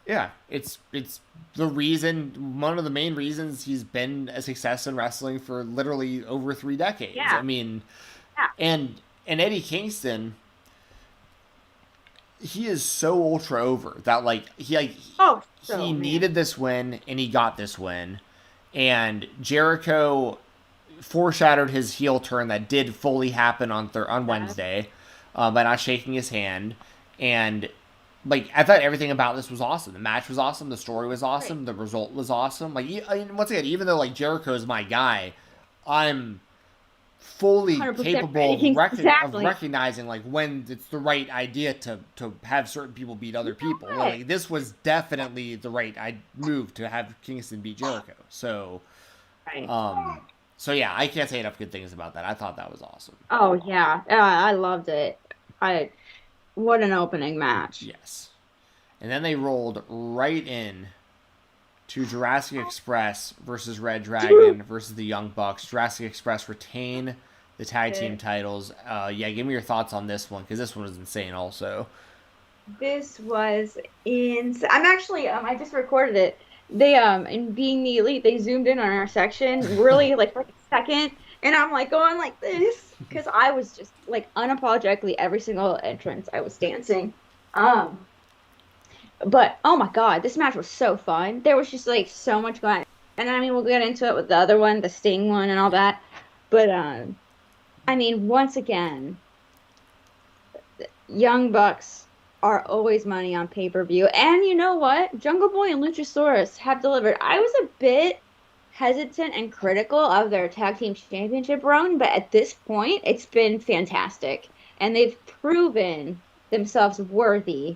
Yeah, it's the reason, one of the main reasons he's been a success in wrestling for literally over 3 decades. Yeah. I mean, and Eddie Kingston, he is so ultra over that he needed this win and he got this win, and Jericho foreshadowed his heel turn that did fully happen on Wednesday by not shaking his hand. And like, I thought everything about this was awesome. The match was awesome. The story was awesome. The result was awesome. Like, once again, even though like Jericho is my guy, I'm fully capable of recognizing like when it's the right idea to have certain people beat other people. Like, this was definitely the right move to have Kingston beat Jericho. So, so yeah, I can't say enough good things about that. I thought that was awesome. Oh yeah, I loved it. What an opening match. Yes. And then they rolled right in to Jurassic Express versus Red Dragon versus the Young Bucks. Jurassic Express retain the tag team titles. Give me your thoughts on this one, because this one was insane also. This was I'm actually I just recorded it. They in Being the Elite, they zoomed in on our section really like for a second, and I'm like going like this because I was just like unapologetically every single entrance I was dancing. Um, but oh my God, this match was so fun. There was just like so much going on. And I mean, we'll get into it with the other one, the Sting one and all that. But I mean, once again, Young Bucks are always money on pay-per-view. And you know what? Jungle Boy and Luchasaurus have delivered. I was a bit hesitant and critical of their tag team championship run, but at this point, it's been fantastic. And they've proven themselves worthy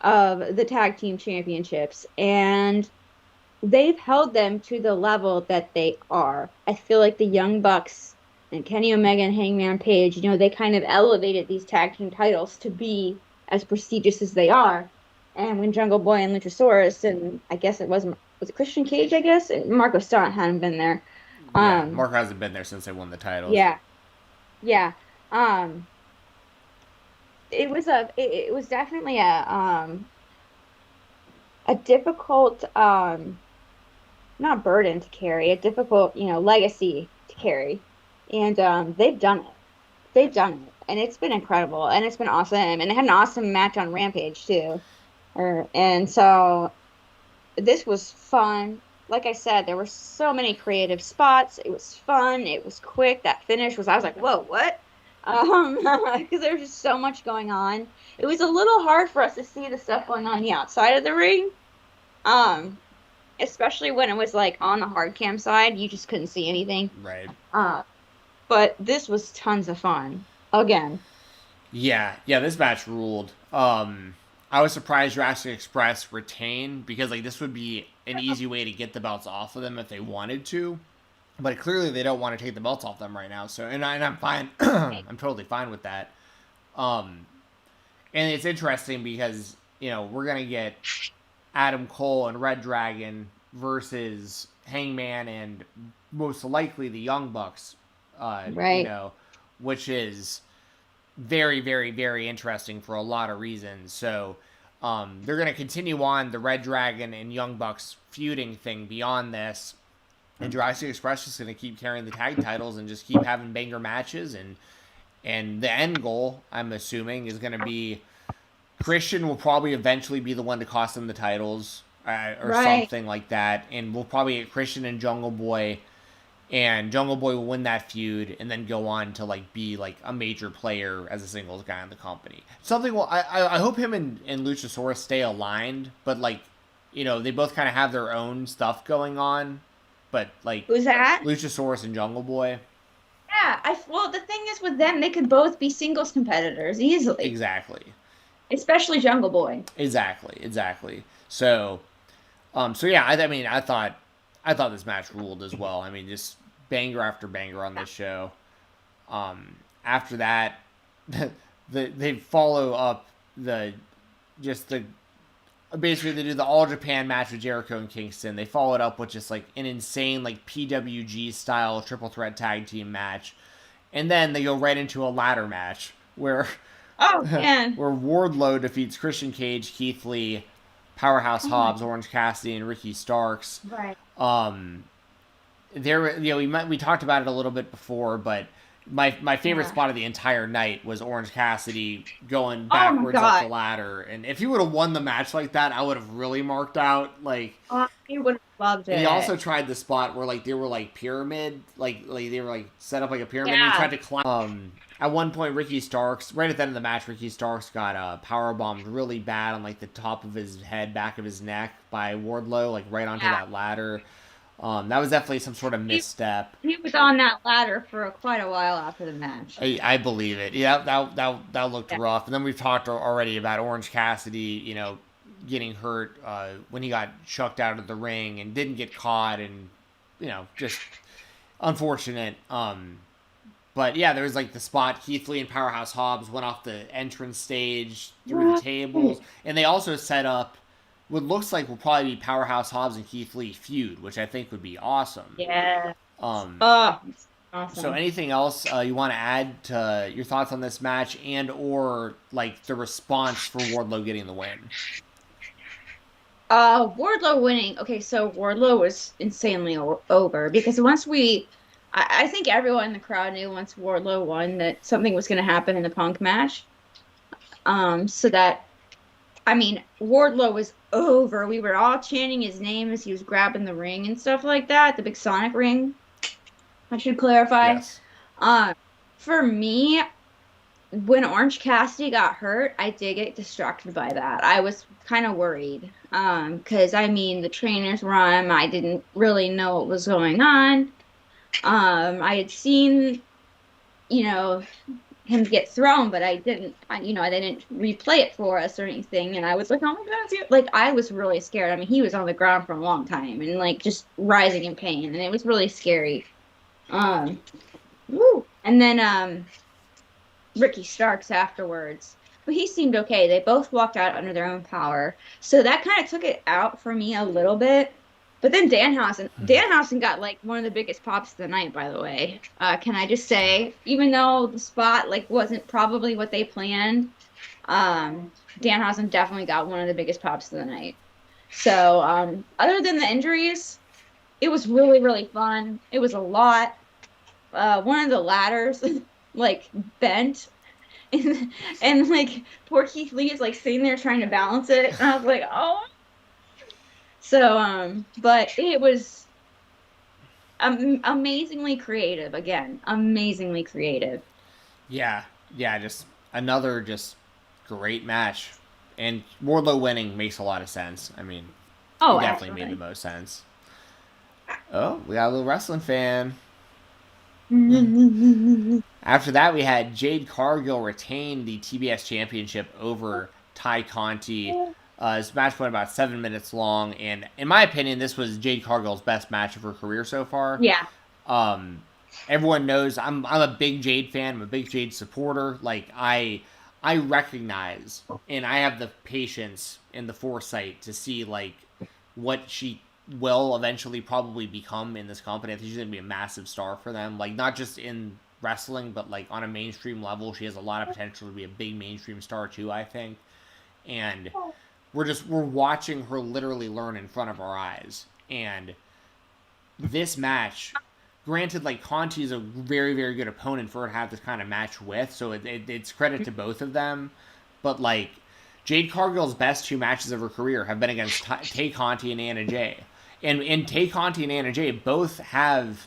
of the tag team championships. And they've held them to the level that they are. I feel like the Young Bucks and Kenny Omega and Hangman Page, they kind of elevated these tag team titles to be as prestigious as they are. And when Jungle Boy and Luchasaurus, and I guess was it Christian Cage, I guess? And Marco Stunt hadn't been there. Yeah, Marco hasn't been there since they won the titles. Yeah. Yeah. It was definitely a difficult not burden to carry, a difficult, legacy to carry. And they've done it. They've done it. And it's been incredible. And it's been awesome. And they had an awesome match on Rampage, too. And so this was fun. Like I said, there were so many creative spots. It was fun. It was quick. That finish I was like, whoa, what? Because there was just so much going on. It was a little hard for us to see the stuff going on the outside of the ring. Especially when it was like on the hard cam side, you just couldn't see anything. Right. But this was tons of fun. Again. Yeah, this match ruled. I was surprised Jurassic Express retained because like this would be an easy way to get the belts off of them if they wanted to. But clearly they don't want to take the belts off them right now. So and I'm fine. I'm totally fine with that. And it's interesting because, we're going to get Adam Cole and Red Dragon versus Hangman and most likely the Young Bucks, right. Which is very, very, very interesting for a lot of reasons. So they're going to continue on the Red Dragon and Young Bucks feuding thing beyond this. And Jurassic Express is going to keep carrying the tag titles and just keep having banger matches. And the end goal, I'm assuming, is going to be Christian will probably eventually be the one to cost them the titles or something like that. And we'll probably get Christian and Jungle Boy. And Jungle Boy will win that feud and then go on to be a major player as a singles guy in the company. Something. Well, I hope him and Luchasaurus stay aligned, but they both kind of have their own stuff going on. But who's that? Luchasaurus and Jungle Boy. Yeah, well, the thing is with them, they could both be singles competitors easily. Exactly. Especially Jungle Boy. Exactly. So yeah, I thought this match ruled as well. I mean, just banger after banger on this show. After that, they follow up basically they do the All Japan match with Jericho and Kingston. They follow it up with just an insane PWG style triple threat tag team match, and then they go right into a ladder match where where Wardlow defeats Christian Cage, Keith Lee, Powerhouse Hobbs, Orange Cassidy, and Ricky Starks. Right. We talked about it a little bit before, but my favorite spot of the entire night was Orange Cassidy going backwards up the ladder. And if he would have won the match like that, I would have really marked out. He would have loved it. And he also tried the spot where they were pyramid, they were set up like a pyramid. And he tried to climb. At one point, Ricky Starks, right at the end of the match, Ricky Starks got powerbombed really bad on the top of his head, back of his neck by Wardlow, right onto that ladder. That was definitely some sort of misstep. He was on that ladder for quite a while after the match. I believe it. Yeah, that looked rough. And then we've talked already about Orange Cassidy, getting hurt when he got chucked out of the ring and didn't get caught, and just unfortunate. But yeah, there was the spot Keith Lee and Powerhouse Hobbs went off the entrance stage through the tables, and they also set up what looks like will probably be Powerhouse Hobbs and Keith Lee feud, which I think would be awesome. Yeah. Awesome. So anything else you want to add to your thoughts on this match and or like the response for Wardlow getting the win? Wardlow winning. Okay, so Wardlow was insanely over because I think everyone in the crowd knew once Wardlow won that something was going to happen in the Punk match. So that, I mean, Wardlow was over. We were all chanting his name as he was grabbing the ring and stuff like that, the big Sonic ring. I should clarify. Yes. For me, when Orange Cassidy got hurt, I did get distracted by that. I was kind of worried. Because I mean, the trainers were on him. I didn't really know what was going on. I had seen, you know, him get thrown, but I didn't replay it for us or anything. And I was like, oh my God, like I was really scared. I mean, he was on the ground for a long time and like just rising in pain, and it was really scary. Woo. And then Ricky Starks afterwards. But he seemed okay. They both walked out under their own power. So that kind of took it out for me a little bit. But then Danhausen got like one of the biggest pops of the night, by the way. Can I just say, even though the spot like wasn't probably what they planned, Danhausen definitely got one of the biggest pops of the night. So other than the injuries, it was really, really fun. It was a lot. One of the ladders like bent. And like poor Keith Lee is like sitting there trying to balance it, and I was like, oh. So but it was amazingly creative. Again, amazingly creative. Yeah, just another just great match, and Wardlow winning makes a lot of sense. I mean, Oh, it definitely absolutely. made the most sense. Oh, we got a little wrestling fan. After that, we had Jade Cargill retain the TBS Championship over Ty Conti. This match went about 7 minutes long, and in my opinion, this was Jade Cargill's best match of her career so far. Yeah. Everyone knows I'm a big Jade fan. I'm a big Jade supporter. Like I recognize and I have the patience and the foresight to see like what she will eventually probably become in this company. I think she's going to be a massive star for them. Like, not just in wrestling, but, like, on a mainstream level. She has a lot of potential to be a big mainstream star, too, I think. And we're watching her literally learn in front of our eyes. And this match, granted, like, Conti is a very, very good opponent for her to have this kind of match with, so it's credit to both of them. But, like, Jade Cargill's best two matches of her career have been against Tay Conti and Anna Jay. And Tay Conti and Anna Jay both have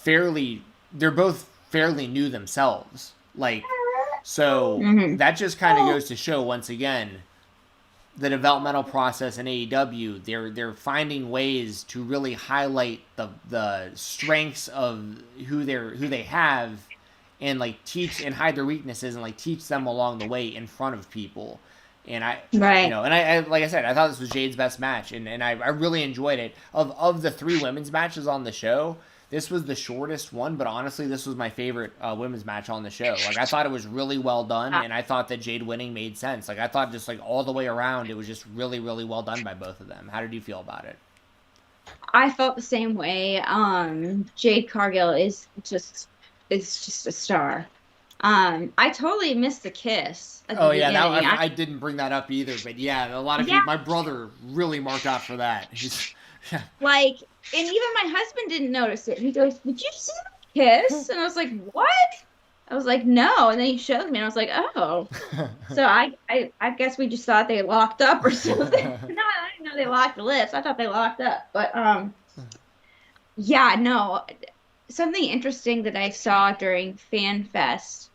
they're both fairly new themselves. Like, so that just kind of goes to show, once again, the developmental process in AEW. They're finding ways to really highlight the strengths of who they have, and like teach and hide their weaknesses, and like teach them along the way in front of people. And I like I said, I thought this was Jade's best match, and I really enjoyed it. Of the three women's matches on the show, this was the shortest one, but honestly, this was my favorite women's match on the show. Like, I thought it was really well done, and I thought that Jade winning made sense. Like, I thought just like all the way around, it was just really, really well done by both of them. How did you feel about it? I felt the same way. Jade Cargill is just a star. I totally missed the kiss at the beginning. I didn't bring that up either, but yeah, a lot of people, my brother really marked out for that. Like, and even my husband didn't notice it. He goes, "Did you see the kiss?" And I was like, "What?" I was like, "No." And then he showed me, and I was like, "Oh." So I guess we just thought they locked up or something. No, I didn't know they locked lips. I thought they locked up. But yeah, no. Something interesting that I saw during Fan Fest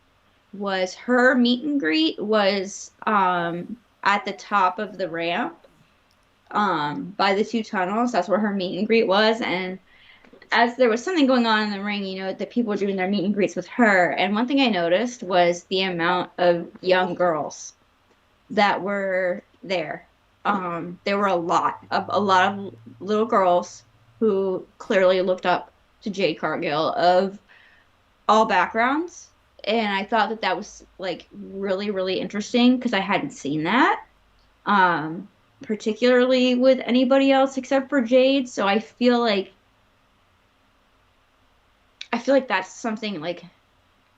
was her meet and greet was at the top of the ramp by the two tunnels. That's where her meet and greet was. And as there was something going on in the ring, you know, the people were doing their meet and greets with her. And one thing I noticed was the amount of young girls that were there. There were a lot of little girls who clearly looked up to Jade Cargill of all backgrounds. And I thought that was like really, really interesting because I hadn't seen that, particularly with anybody else except for Jade. So I feel like I feel like that's something like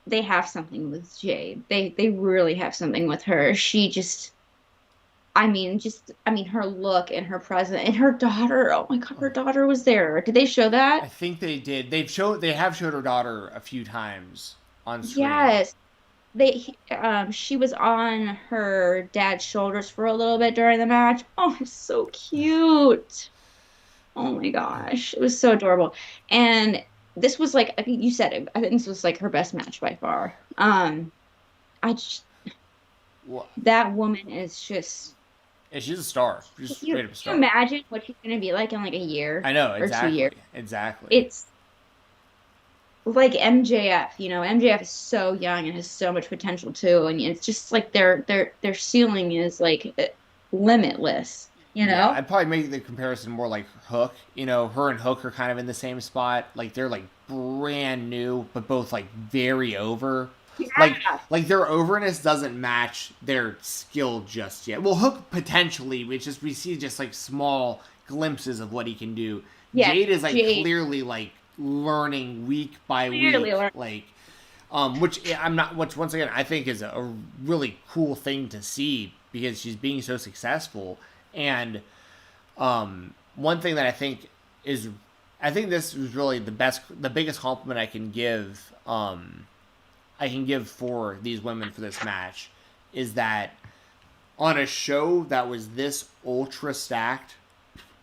they have something with Jade. They really have something with her. She just I mean her look and her presence and her daughter. Oh my God, her daughter was there. Did they show I that? think they did. They have showed her daughter a few times on screen. Yes. She was on her dad's shoulders for a little bit during the match. Oh, it's so cute. Oh my gosh, it was so adorable. And this was like I think you said it. I think this was like her best match by far. I just Well, that woman is just yeah, she's a star. She's you, straight up a can you star. imagine what she's gonna be like in like a year I know, or 2 exactly. years? Exactly. It's like MJF, MJF is so young and has so much potential too, and it's just like their ceiling is like limitless, you Yeah, know? I'd probably make the comparison more like Hook. Her and Hook are kind of in the same spot. Like they're like brand new, but both like very over. Like Yeah. like their overness doesn't match their skill just yet. Well, Hook potentially, which is we see just like small glimpses of what he can do. Yes, Jade is like Jade clearly like learning week by clearly week, learned. like which I'm not. Which once again I think is a really cool thing to see because she's being so successful. And one thing that I think this was really the biggest compliment I can give for these women for this match is that on a show that was this ultra stacked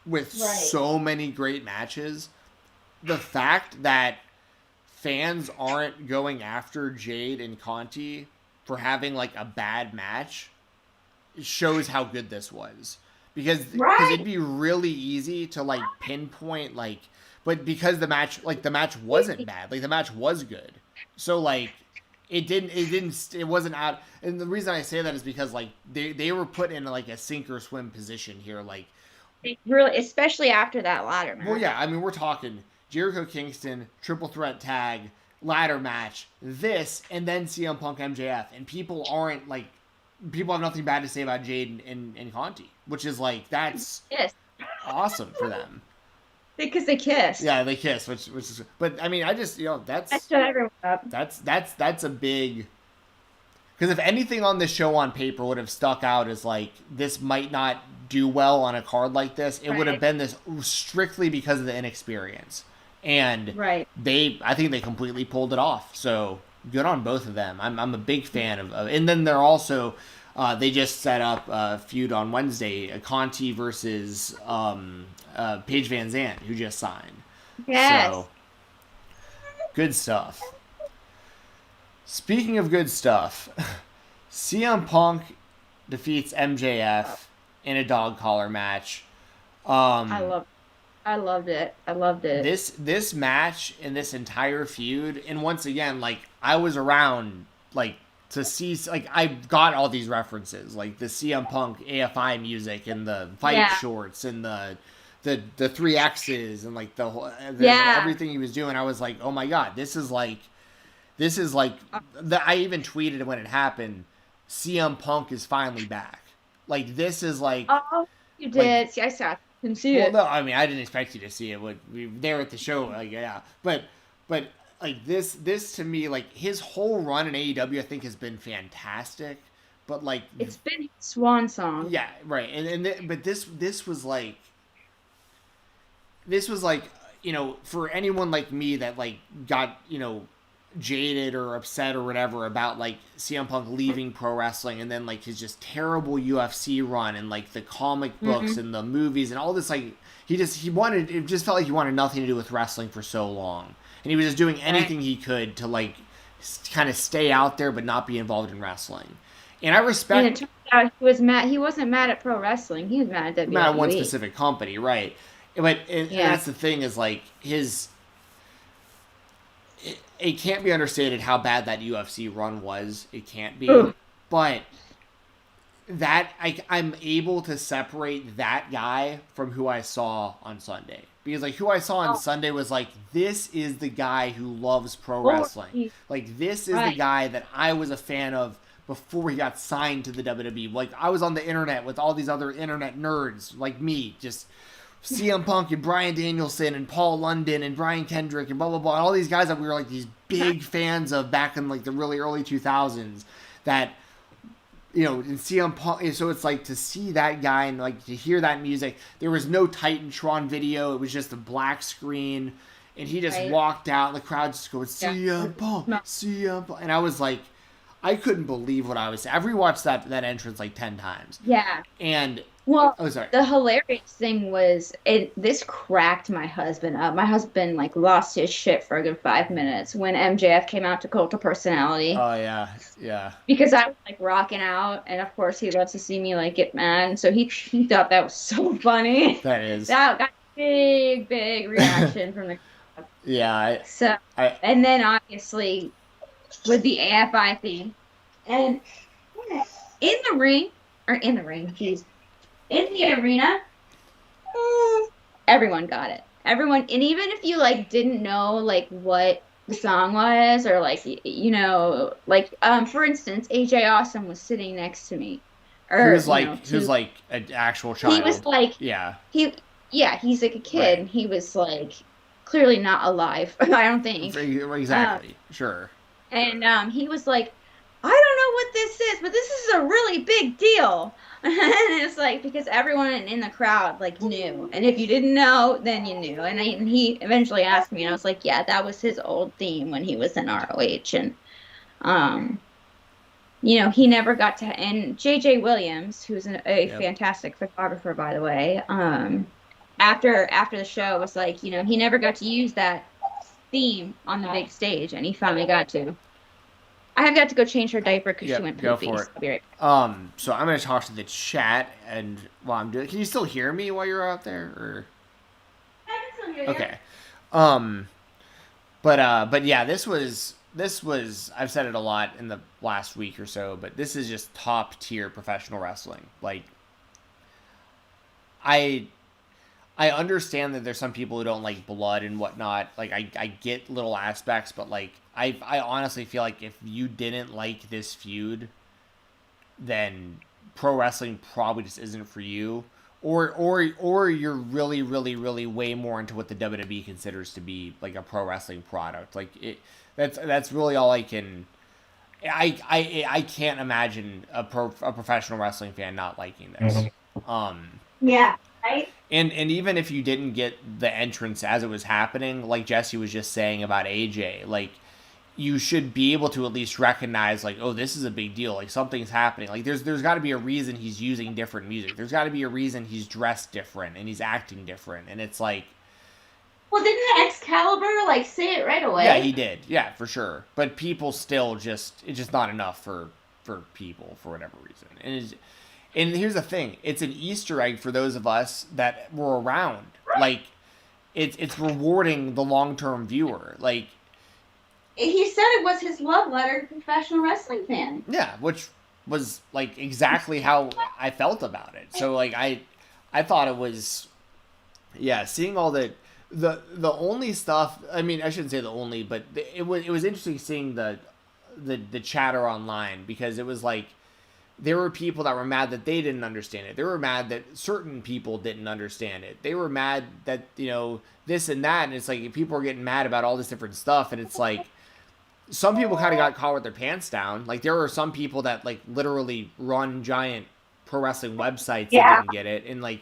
with Right. so many great matches, the fact that fans aren't going after Jade and Conti for having like a bad match shows how good this was. Because it'd be really easy to like pinpoint like, but because the match wasn't bad, like the match was good, so like it wasn't out. And the reason I say that is because like they were put in like a sink or swim position here, like Really, especially after that ladder match. well, yeah, I mean, we're talking Jericho Kingston, triple threat tag, ladder match, this, and then CM Punk MJF. And people have nothing bad to say about Jade and Conti, which is like, that's Yes, awesome for them. because they kissed. Yeah, they kiss, which is, but I mean, I just, I shut everyone up. that's a big, because if anything on this show on paper would have stuck out as like, this might not do well on a card like this, it would have Right. been this strictly because of the inexperience. And Right. I think they completely pulled it off. So good on both of them. I'm a big fan of and then they're also, they just set up a feud on Wednesday, Conti versus Paige Van Zandt, who just signed. Yes. So, good stuff. Speaking of good stuff, CM Punk defeats MJF in a dog collar match. I loved it. I loved it. This match and this entire feud, and once again, like I was around, like to see, like I got all these references, like the CM Punk AFI music and the fight shorts and the 3X's and like everything he was doing. I was like, oh my God, this is like I even tweeted when it happened. CM Punk is finally back. Like this is like. Oh, you did. Like, See, I saw. Didn't see well, it. no, I mean I didn't expect you to see it. We were there at the show, like yeah, but like this to me, like his whole run in AEW, I think has been fantastic. But like It's been his swan song. yeah, right, but this was like for anyone like me that like got jaded or upset or whatever about like CM Punk leaving pro wrestling and then like his just terrible UFC run and like the comic books and the movies and all this, like it just felt like he wanted nothing to do with wrestling for so long, and he was just doing anything he could to like kind of stay out there but not be involved in wrestling. And I respect. And it turned out he was mad. He wasn't mad at pro wrestling. He was mad at WWE. Not one specific company, right? But and that's the thing is like it can't be understated how bad that UFC run was. It can't be. Ugh. But that I'm able to separate that guy from who I saw on Sunday. Because like who I saw on Sunday was like, this is the guy who loves pro wrestling. Like this is the guy that I was a fan of before he got signed to the WWE. Like I was on the internet with all these other internet nerds like me, just CM Punk and Bryan Danielson and Paul London and Brian Kendrick and blah blah blah, and all these guys that we were like these big fans of back in like the really early 2000s. That, you know, in CM Punk, so it's like to see that guy and like to hear that music. There was no Titantron video; it was just a black screen, and he just walked out, and the crowd just goes CM Punk, CM Punk, and I was like, I couldn't believe what I was. I've rewatched that entrance like 10 times. Yeah, and. Well, oh, sorry. The hilarious thing was this cracked my husband up. My husband like lost his shit for a good 5 minutes when MJF came out to Cult of Personality. Oh yeah. Because I was like rocking out, and of course he loves to see me like get mad, and so he thought that was so funny. That is. That got big reaction from the crowd. Yeah. And then obviously with the AFI theme, and in the ring, geez. In the arena, everyone got it. Everyone, and even if you like didn't know like what the song was, or like you know, like for instance, AJ Awesome was sitting next to me, or he was like an actual child. He was like, he's like a kid, right. And he was like clearly not alive. I don't think exactly. Sure. And he was like, I don't know what this is, but this is a really big deal. And it's like, because everyone in the crowd like knew, and if you didn't know, then you knew. And he eventually asked me, and I was like, yeah, that was his old theme when he was in ROH. And you know, he never got to. And JJ Williams, who's a fantastic photographer, by the way, after the show was like, you know, he never got to use that theme on the big stage, and he finally got to. I have got to go change her diaper because she went poopy. Go for it. I'll be right back. So I'm going to talk to the chat, and while I'm doing, can you still hear me while you're out there? Or? I can still hear you. Okay. But yeah, this was. I've said it a lot in the last week or so, but this is just top tier professional wrestling. Like, I understand that there's some people who don't like blood and whatnot. Like, I get little aspects, but like, I honestly feel like if you didn't like this feud, then pro wrestling probably just isn't for you. Or you're really, really, really way more into what the WWE considers to be like a pro wrestling product. Like that's really all I can. I can't imagine a professional wrestling fan not liking this. Yeah. Right? And even if you didn't get the entrance as it was happening, like Jessi was just saying about AJ, like, you should be able to at least recognize, like, oh, this is a big deal. Like, something's happening. Like, there's got to be a reason he's using different music. There's got to be a reason he's dressed different and he's acting different. And it's like... Well, didn't Excalibur, like, say it right away? Yeah, he did. Yeah, for sure. But people still just... It's just not enough for people for whatever reason. And here's the thing. It's an Easter egg for those of us that were around. Like, it's rewarding the long-term viewer. Like... He said it was his love letter to professional wrestling fan. Yeah, which was like exactly how I felt about it. So like I thought it was, seeing all the only stuff. I mean, I shouldn't say the only, but it was interesting seeing the chatter online, because it was like there were people that were mad that they didn't understand it. They were mad that certain people didn't understand it. They were mad that, you know, this and that, and it's like people are getting mad about all this different stuff, and it's like. Some people kind of got caught with their pants down. Like, there were some people that, like, literally run giant pro wrestling websites that didn't get it. I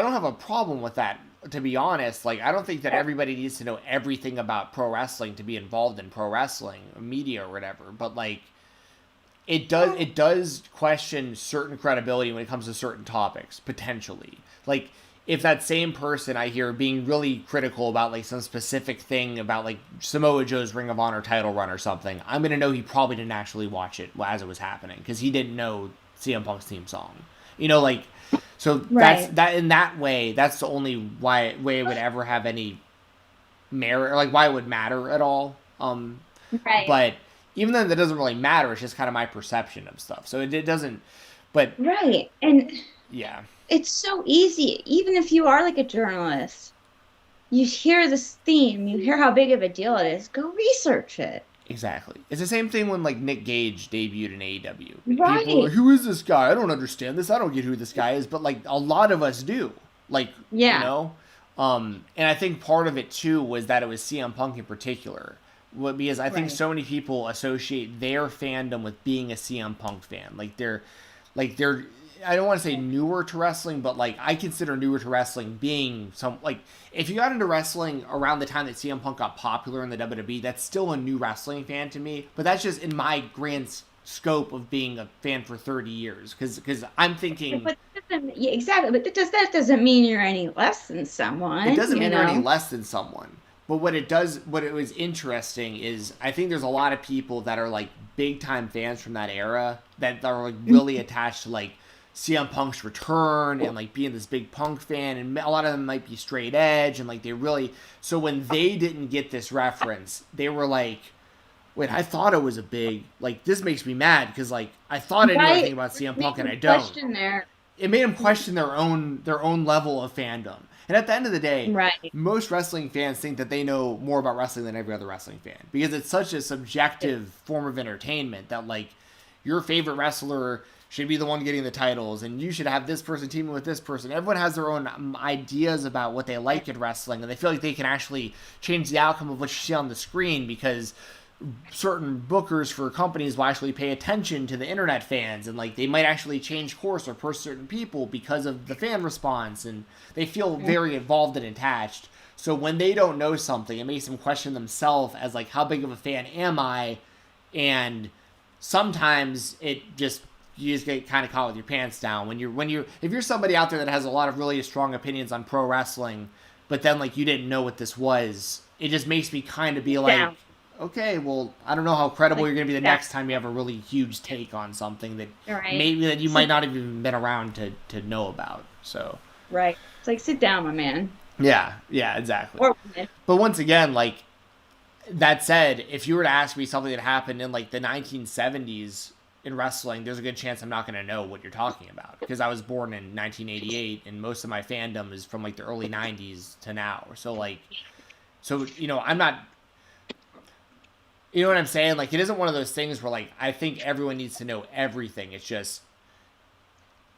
don't have a problem with that, to be honest. Like, I don't think that everybody needs to know everything about pro wrestling to be involved in pro wrestling, media or whatever. But, like, it does question certain credibility when it comes to certain topics, potentially. Like, if that same person I hear being really critical about like some specific thing about like Samoa Joe's Ring of Honor title run or something, I'm going to know he probably didn't actually watch it as it was happening, because he didn't know CM Punk's theme song. You know, like, so that's that in that way, that's the only way it would ever have any merit, or like why it would matter at all. Right. But even then, that doesn't really matter. It's just kind of my perception of stuff. So it doesn't, but. Right. And. Yeah. It's so easy. Even if you are like a journalist, you hear this theme, you hear how big of a deal it is, go research it. Exactly. It's the same thing when like Nick Gage debuted in AEW. Right. People are like, who is this guy? I don't understand this. I don't get who this guy is. But like a lot of us do. Like, Yeah. you know? And I think part of it too was that it was CM Punk in particular. Because I think Right. so many people associate their fandom with being a CM Punk fan. Like they're I don't want to say newer to wrestling, but like I consider newer to wrestling being some like if you got into wrestling around the time that CM Punk got popular in the WWE, that's still a new wrestling fan to me. But that's just in my grand scope of being a fan for 30 years because I'm thinking But yeah, exactly. But that doesn't mean you're any less than someone. it doesn't mean you you're any know? less than someone. But what it was interesting is I think there's a lot of people that are like big time fans from that era that are like really attached to like CM Punk's return and like being this big Punk fan, and a lot of them might be straight edge and like they really. So when they didn't get this reference, they were like, "Wait, I thought it was a big like this makes me mad because like I thought I knew everything about CM Punk and I don't." Question there. It made them question their own level of fandom. And at the end of the day, Right. most wrestling fans think that they know more about wrestling than every other wrestling fan because it's such a subjective form of entertainment that like your favorite wrestler should be the one getting the titles and you should have this person teaming with this person. Everyone has their own ideas about what they like in wrestling and they feel like they can actually change the outcome of what you see on the screen because certain bookers for companies will actually pay attention to the internet fans and like they might actually change course or push certain people because of the fan response and they feel very involved and attached. So when they don't know something, it makes them question themselves as like how big of a fan am I? And sometimes it just you just get kind of caught with your pants down when you're if you're somebody out there that has a lot of really strong opinions on pro wrestling, but then like you didn't know what this was, it just makes me kind of be like, okay, well, I don't know how credible you're going to be the next time you have a really huge take on something that maybe that you might not have even been around to know about. So Right. It's like sit down, my man. yeah, exactly. Or But once again, like that said, if you were to ask me something that happened in like the 1970s in wrestling, there's a good chance I'm not going to know what you're talking about because I was born in 1988 and most of my fandom is from like the early 90s to now. So you know, I'm not. You know what I'm saying? Like, it isn't one of those things where, like, I think everyone needs to know everything. It's just,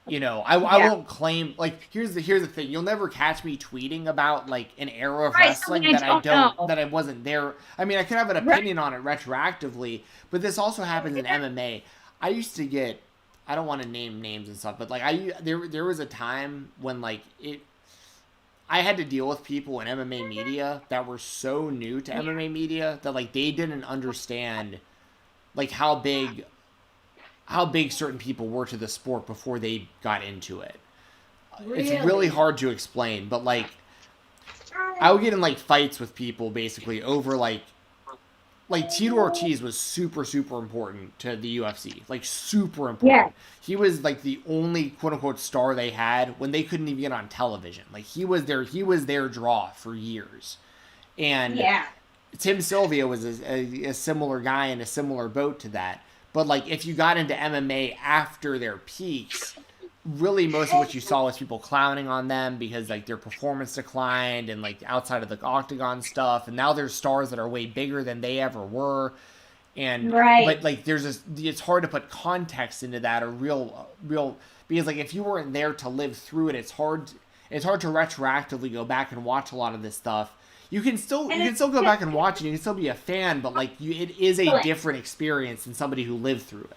you know, I won't claim, like, here's the thing. You'll never catch me tweeting about, like, an era of wrestling that I wasn't there. I mean, I could have an opinion on it retroactively, but this also happens in MMA. I used to get, I don't want to name names and stuff, but, like, there was a time when, like, I had to deal with people in MMA media that were so new to MMA media that like they didn't understand like how big certain people were to the sport before they got into it. Really? It's really hard to explain, but like I would get in like fights with people basically over like Tito Ortiz was super, super important to the UFC. Like, super important. Yeah. He was, like, the only quote-unquote star they had when they couldn't even get on television. Like, he was their draw for years. And Tim Sylvia was a similar guy in a similar boat to that. But, like, if you got into MMA after their peaks, really most of what you saw was people clowning on them because, like, their performance declined and, like, outside of the octagon stuff. And now there's stars that are way bigger than they ever were. And, but, like, it's hard to put context into that or real, because, like, if you weren't there to live through it, it's hard to retroactively go back and watch a lot of this stuff. You can still go back and watch it. You can still be a fan, but, like, it is a different experience than somebody who lived through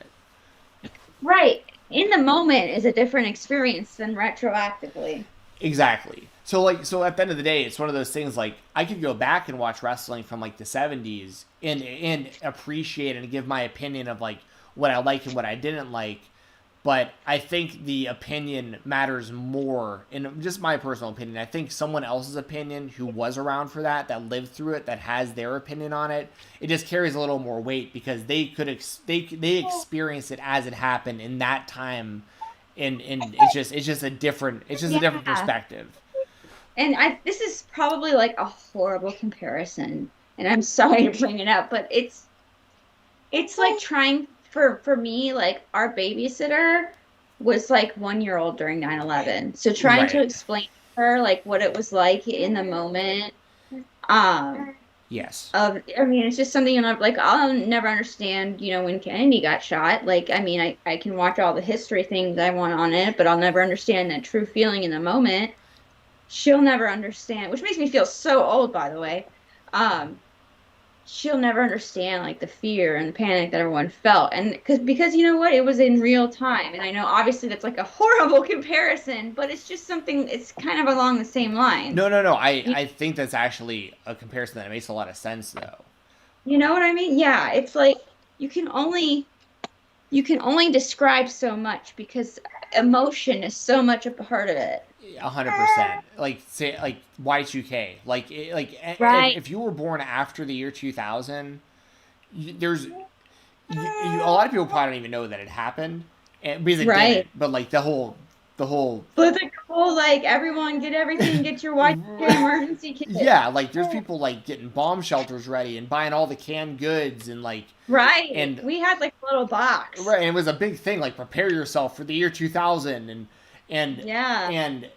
it. Right. In the moment is a different experience than retroactively. Exactly. So at the end of the day, it's one of those things like I could go back and watch wrestling from like the 70s and appreciate and give my opinion of like what I like and what I didn't like. But I think the opinion matters more, in just my personal opinion. I think someone else's opinion who was around for that lived through it, that has their opinion on it, it just carries a little more weight because they experienced it as it happened in that time, and it's just a different perspective. And this is probably like a horrible comparison, and I'm sorry to bring it up, but it's like trying. For me, like, our babysitter was, like, 1 year old during 9/11. So trying to explain to her, like, what it was like in the moment. Yes. I mean, it's just something like I'll never understand, when Kennedy got shot. Like, I mean, I can watch all the history things I want on it, but I'll never understand that true feeling in the moment. She'll never understand, which makes me feel so old, by the way. Um, she'll never understand like the fear and the panic that everyone felt, and because you know what, it was in real time, and I know obviously that's like a horrible comparison, but it's just something. It's kind of along the same lines. No. I think that's actually a comparison that makes a lot of sense, though. You know what I mean? Yeah, it's like you can only you can only describe so much because emotion is so much a part of it. 100%. Like say like Y2K. Right. If you were born after the year 2000, there's a lot of people probably don't even know that it happened, and because it Right. didn't. But like the whole But the whole like everyone get everything, get your Y2K emergency kit. yeah, like there's people like getting bomb shelters ready and buying all the canned goods and like Right. and We had like a little box. right, and it was a big thing, like prepare yourself for the year 2000 and Yeah. and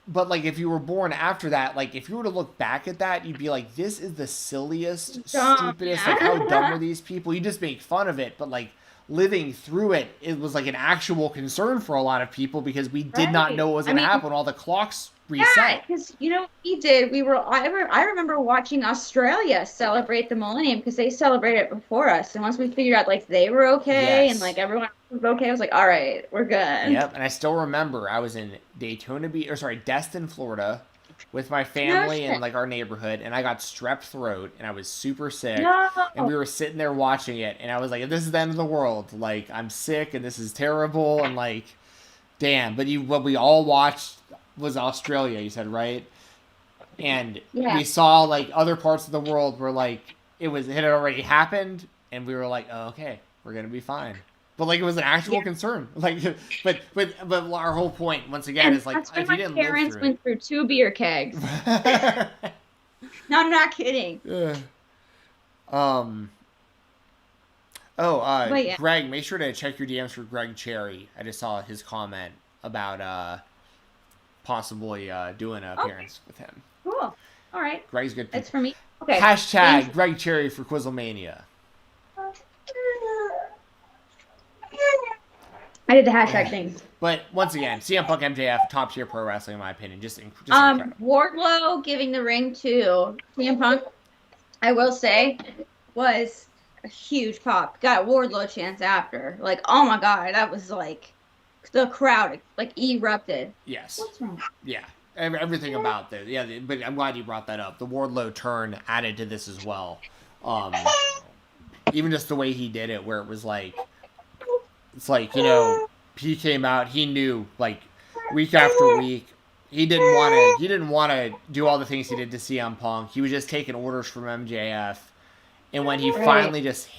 but like if you were born after that, like if you were to look back at that, you'd be like, this is the silliest, Dumb, stupidest, yeah. like how dumb are these people? You just make fun of it, but like living through it, it was like an actual concern for a lot of people because we did not Right. know what was I going to mean, happen when all the clocks Yeah, reset. because you know what we did. I remember watching Australia celebrate the millennium because they celebrated it before us. And once we figured out like they were okay and Yes. like everyone was okay, I was like, all right, we're good. Yep, and I still remember I was in Destin, Florida, with my family shit. and like our neighborhood, and I got strep throat, and I was super sick, No. and we were sitting there watching it, and I was like, "This is the end of the world. Like, I'm sick, and this is terrible, and like, damn." But what we all watched was Australia. You said right, and Yeah. we saw like other parts of the world where like it had already happened, and we were like, "Oh, okay, we're gonna be fine." But like it was an actual concern. Like, but our whole point once again And is like that's when if you my didn't live parents through went through 2 beer kegs. it. No, I'm not kidding. um. But yeah. Greg, make sure to check your DMs for Greg Cherry. I just saw his comment about possibly doing an appearance with him. Cool. All right. Greg's good. That's for me. Okay. Hashtag Thanks. Greg Cherry for Quizzlemania. I did the hashtag thing. But once again, CM Punk MJF, top tier pro wrestling in my opinion. Just incredible. Wardlow giving the ring to CM Punk, I will say, was a huge pop. Got a Wardlow chance after. Like, oh my god, that was like the crowd like erupted. Yes. What's wrong? Yeah. Everything about that. Yeah, but I'm glad you brought that up. The Wardlow turn added to this as well. Even just the way he did it, where it was like, it's like, he came out, he knew, like, week after week, he didn't want to do all the things he did to CM Punk. He was just taking orders from MJF. And when he finally just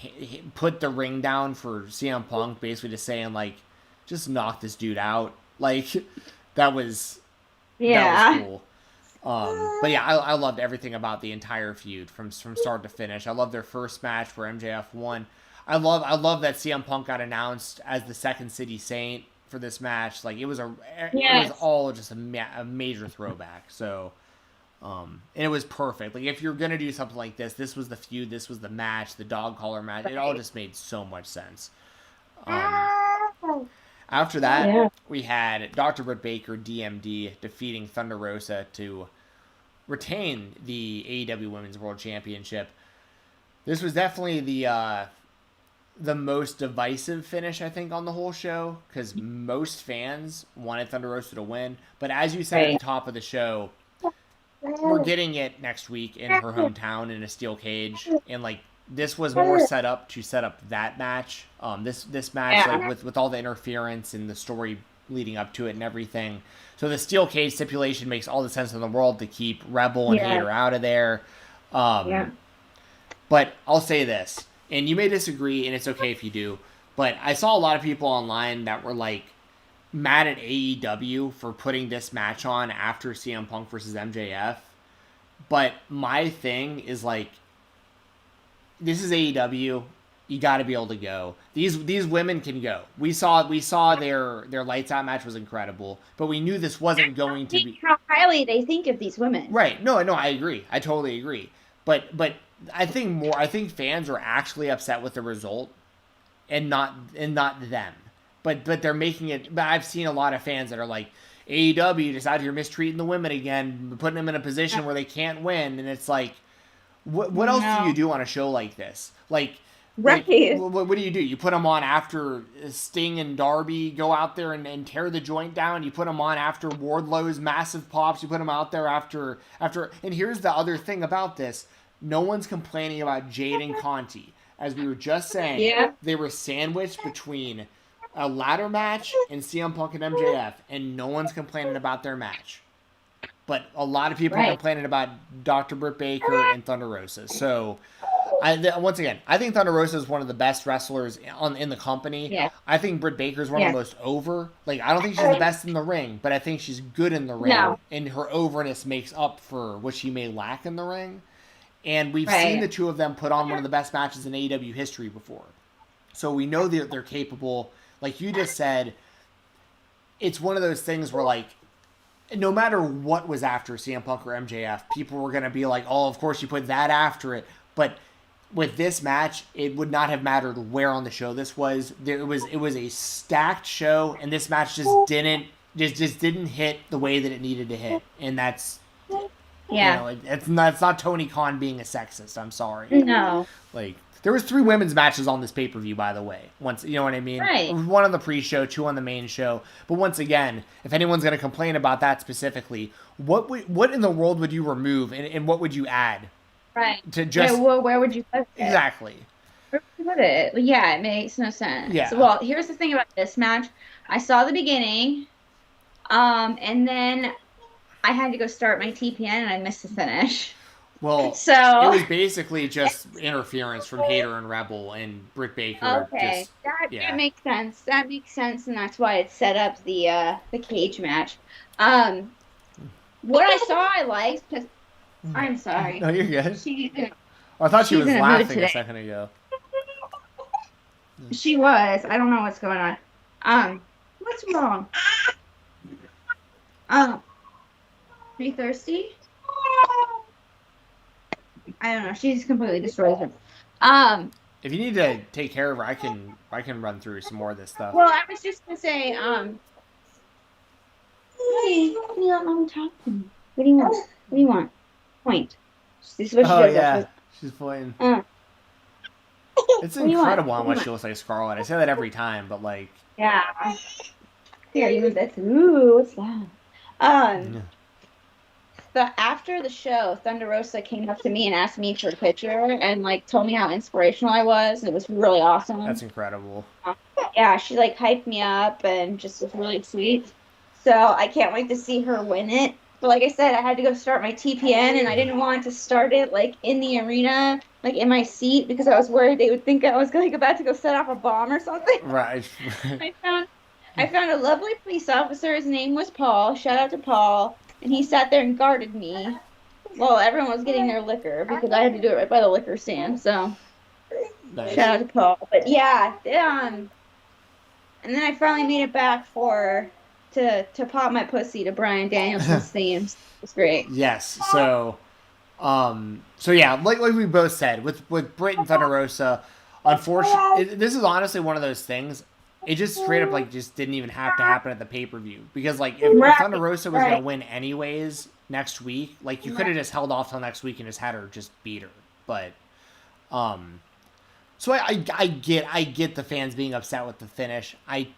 put the ring down for CM Punk, basically just saying, like, just knock this dude out. Like, that was cool. But yeah, I loved everything about the entire feud from start to finish. I love their first match where MJF won. I love that CM Punk got announced as the Second City Saint for this match. Like it was all just a major throwback. So, and it was perfect. Like if you're gonna do something like this was the feud, this was the match, the dog collar match. It all just made so much sense. After that, we had Dr. Britt Baker, DMD, defeating Thunder Rosa to retain the AEW Women's World Championship. This was definitely the most divisive finish, I think, on the whole show, because most fans wanted Thunder Rosa to win. But as you said at the top of the show, we're getting it next week in her hometown in a steel cage, and like this was more set up that match. This match, like with all the interference and the story leading up to it and everything. So the steel cage stipulation makes all the sense in the world to keep Rebel and Hater out of there. But I'll say this, and you may disagree, and it's okay if you do, but I saw a lot of people online that were like mad at AEW for putting this match on after CM Punk versus MJF. But my thing is like, this is AEW. You got to be able to go. These women can go. We saw their lights out match was incredible, but we knew this wasn't going to be how highly they think of these women. right. No, I agree. I totally agree. But I think fans are actually upset with the result, and not them. But they're making it. But I've seen a lot of fans that are like, AEW just out here mistreating the women again, putting them in a position where they can't win, and it's like, what else do you do on a show like this? Like, Right. what do? You put them on after Sting and Darby go out there and tear the joint down. You put them on after Wardlow's massive pops. You put them out there after. And here's the other thing about this: no one's complaining about Jade and Conti. As we were just saying, they were sandwiched between a ladder match and CM Punk and MJF, and no one's complaining about their match. But a lot of people are complaining about Dr. Britt Baker and Thunder Rosa. So, once again, I think Thunder Rosa is one of the best wrestlers in the company. Yeah. I think Britt Baker is one of the most over. Like, I don't think she's the best in the ring, but I think she's good in the ring. No. And her overness makes up for what she may lack in the ring. And we've seen the two of them put on one of the best matches in AEW history before. So we know that they're capable. Like you just said, it's one of those things where, like, no matter what was after CM Punk or MJF, people were going to be like, oh, of course you put that after it. But with this match, it would not have mattered where on the show this was. It was a stacked show, and this match just didn't hit the way that it needed to hit. And that's, it's not Tony Khan being a sexist. I'm sorry. No. Like, there was 3 women's matches on this pay-per-view, by the way. Once, you know what I mean? Right. 1 on the pre-show, 2 on the main show. But once again, if anyone's going to complain about that specifically, what in the world would you remove, and what would you add? Right. To just where would you put it? Exactly. Where would you put it? Yeah, it makes no sense. Yeah. Well, here's the thing about this match. I saw the beginning, and then I had to go start my TPN, and I missed the finish. Well, so it was basically just interference from Hater and Rebel and Britt Baker. Okay, that makes sense. That makes sense, and that's why it set up the cage match. What I saw, I liked. Cause I'm sorry. No, you're good. I thought she was laughing a second ago. She was. I don't know what's going on. What's wrong? Are you thirsty? I don't know. She just completely destroys her. If you need to take care of her, I can run through some more of this stuff. Well, I was just gonna say, hey, you don't let me talk to me. What do you want? What do you want? Point. This is what she does. Yeah, she's pointing. It's incredible how much she looks like Scarlett. I say that every time, but like. Yeah. Here, you move that. Ooh, what's that? After the show, Thunder Rosa came up to me and asked me for a picture and like told me how inspirational I was. It was really awesome. That's incredible. Yeah, she like hyped me up and just was really sweet. So I can't wait to see her win it. But like I said, I had to go start my TPN and I didn't want to start it like in the arena, like in my seat, because I was worried they would think I was like about to go set off a bomb or something. Right. I found a lovely police officer. His name was Paul. Shout out to Paul. And he sat there and guarded me while everyone was getting their liquor because I had to do it right by the liquor stand. So, Nice. Shout out to Paul. But yeah, and then I finally made it back to pop my pussy to Bryan Danielson's theme. It was great. Yes. So yeah, like we both said with Britt and Thunder Rosa, unfortunately, this is honestly one of those things. It just straight up like just didn't even have to happen at the pay-per-view because like if Thunder Rosa was gonna win anyways next week, like you could have just held off till next week and just had her just beat her. But so I get the fans being upset with the finish. I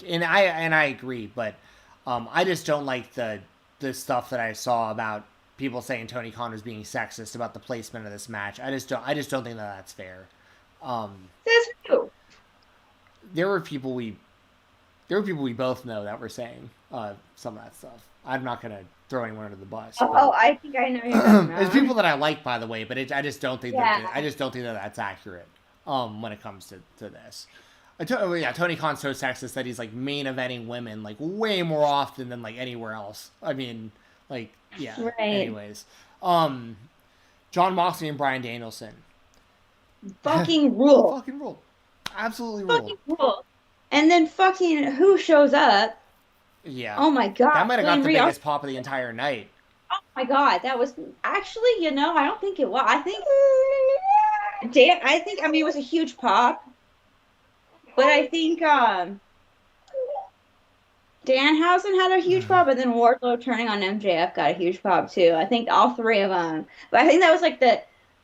agree, but I just don't like the stuff that I saw about people saying Tony Khan was being sexist about the placement of this match. I just don't think that that's fair. Says who? There were people we both know that were saying some of that stuff. I'm not going to throw anyone under the bus. I think I know you're talking about. It's people that I like, by the way, but I just don't think that that's accurate when it comes to this. Tony Khan's so sexist that he's like main eventing women like way more often than like anywhere else. I mean, like Right. Anyways, John Moxley and Bryan Danielson. Fucking rule. Fucking rule. Absolutely Fucking rule. And then fucking who shows up? Yeah. Oh my god. That might have got the biggest pop of the entire night. Oh my god, that was actually, I don't think it was. I think Dan, I mean, it was a huge pop, but I think Danhausen had a huge pop, and then Wardlow turning on MJF got a huge pop too. I think all three of them. But I think that was like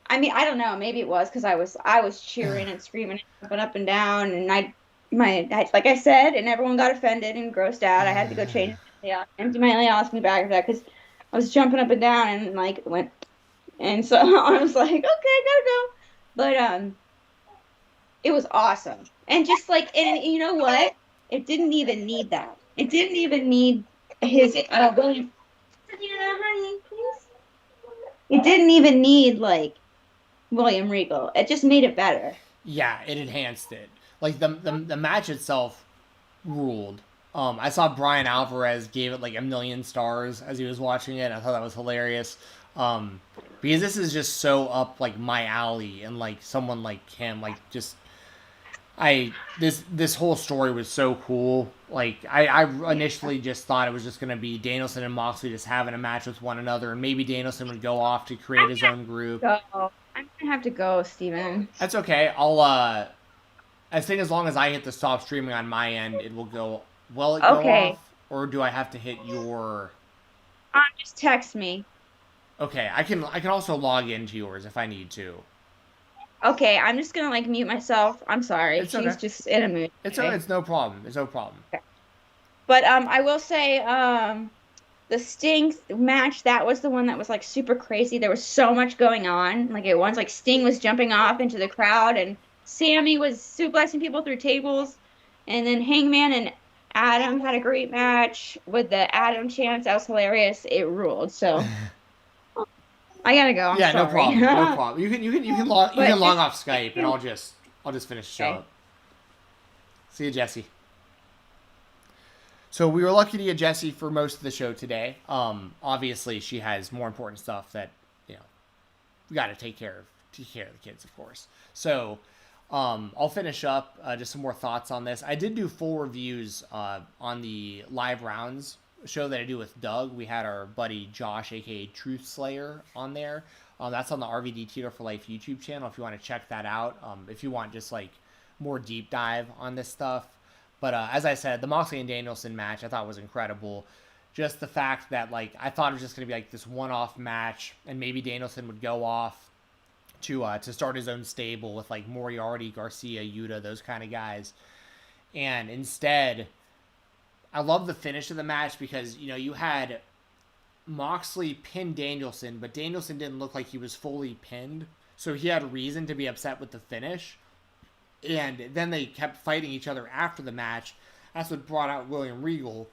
I mean, I don't know. Maybe it was because I was cheering and screaming and jumping up and down, and like I said, and everyone got offended and grossed out. I had to go change empty my ostomy bag for that because I was jumping up and down and like went, and so I was like, okay, gotta go. But it was awesome, and just like, and you know what? It didn't even need that. It didn't even need his William. Honey, please. It didn't even need like William Regal. It just made it better. Yeah, it enhanced it. Like the match itself ruled. I saw Brian Alvarez gave it like 1,000,000 stars as he was watching it. I thought that was hilarious. Because this is just so up like my alley, and like someone like him, like just this whole story was so cool. Like I initially just thought it was just gonna be Danielson and Moxley just having a match with one another, and maybe Danielson would go off to create his own group. I'm gonna have to go, Steven. That's okay. I'll I think as long as I hit the stop streaming on my end, it will go. Will it go off, or do I have to hit your? Just text me. Okay, I can also log into yours if I need to. Okay, I'm just gonna like mute myself. I'm sorry. It's She's okay. just in a mood. It's today. it's no problem. It's no problem. Okay. But I will say the Sting match, that was the one that was like super crazy. There was so much going on. Like at once, like Sting was jumping off into the crowd, and Sammy was suplexing people through tables, and then Hangman and Adam had a great match with the Adam chants. That was hilarious. It ruled. So I gotta go. I'm Yeah, sorry. no problem. No problem. You can log off Skype, and I'll just finish the show up. See you, Jessi. So we were lucky to get Jessi for most of the show today. Obviously she has more important stuff that, you know, we got to take care of the kids, of course. So I'll finish up just some more thoughts on this. I did do full reviews on the live rounds show that I do with Doug. We had our buddy Josh, aka Truth Slayer, on there. That's on the RVD Tito for Life YouTube channel if you want to check that out. If you want just like more deep dive on this stuff. But as I said, the Moxley and Danielson match I thought was incredible. Just the fact that like I thought it was just going to be like this one-off match, and maybe Danielson would go off to start his own stable with like Moriarty, Garcia, Yuta, those kind of guys. And instead, I love the finish of the match because, you know, you had Moxley pin Danielson, but Danielson didn't look like he was fully pinned, so he had a reason to be upset with the finish. And then they kept fighting each other after the match. That's what brought out William Regal.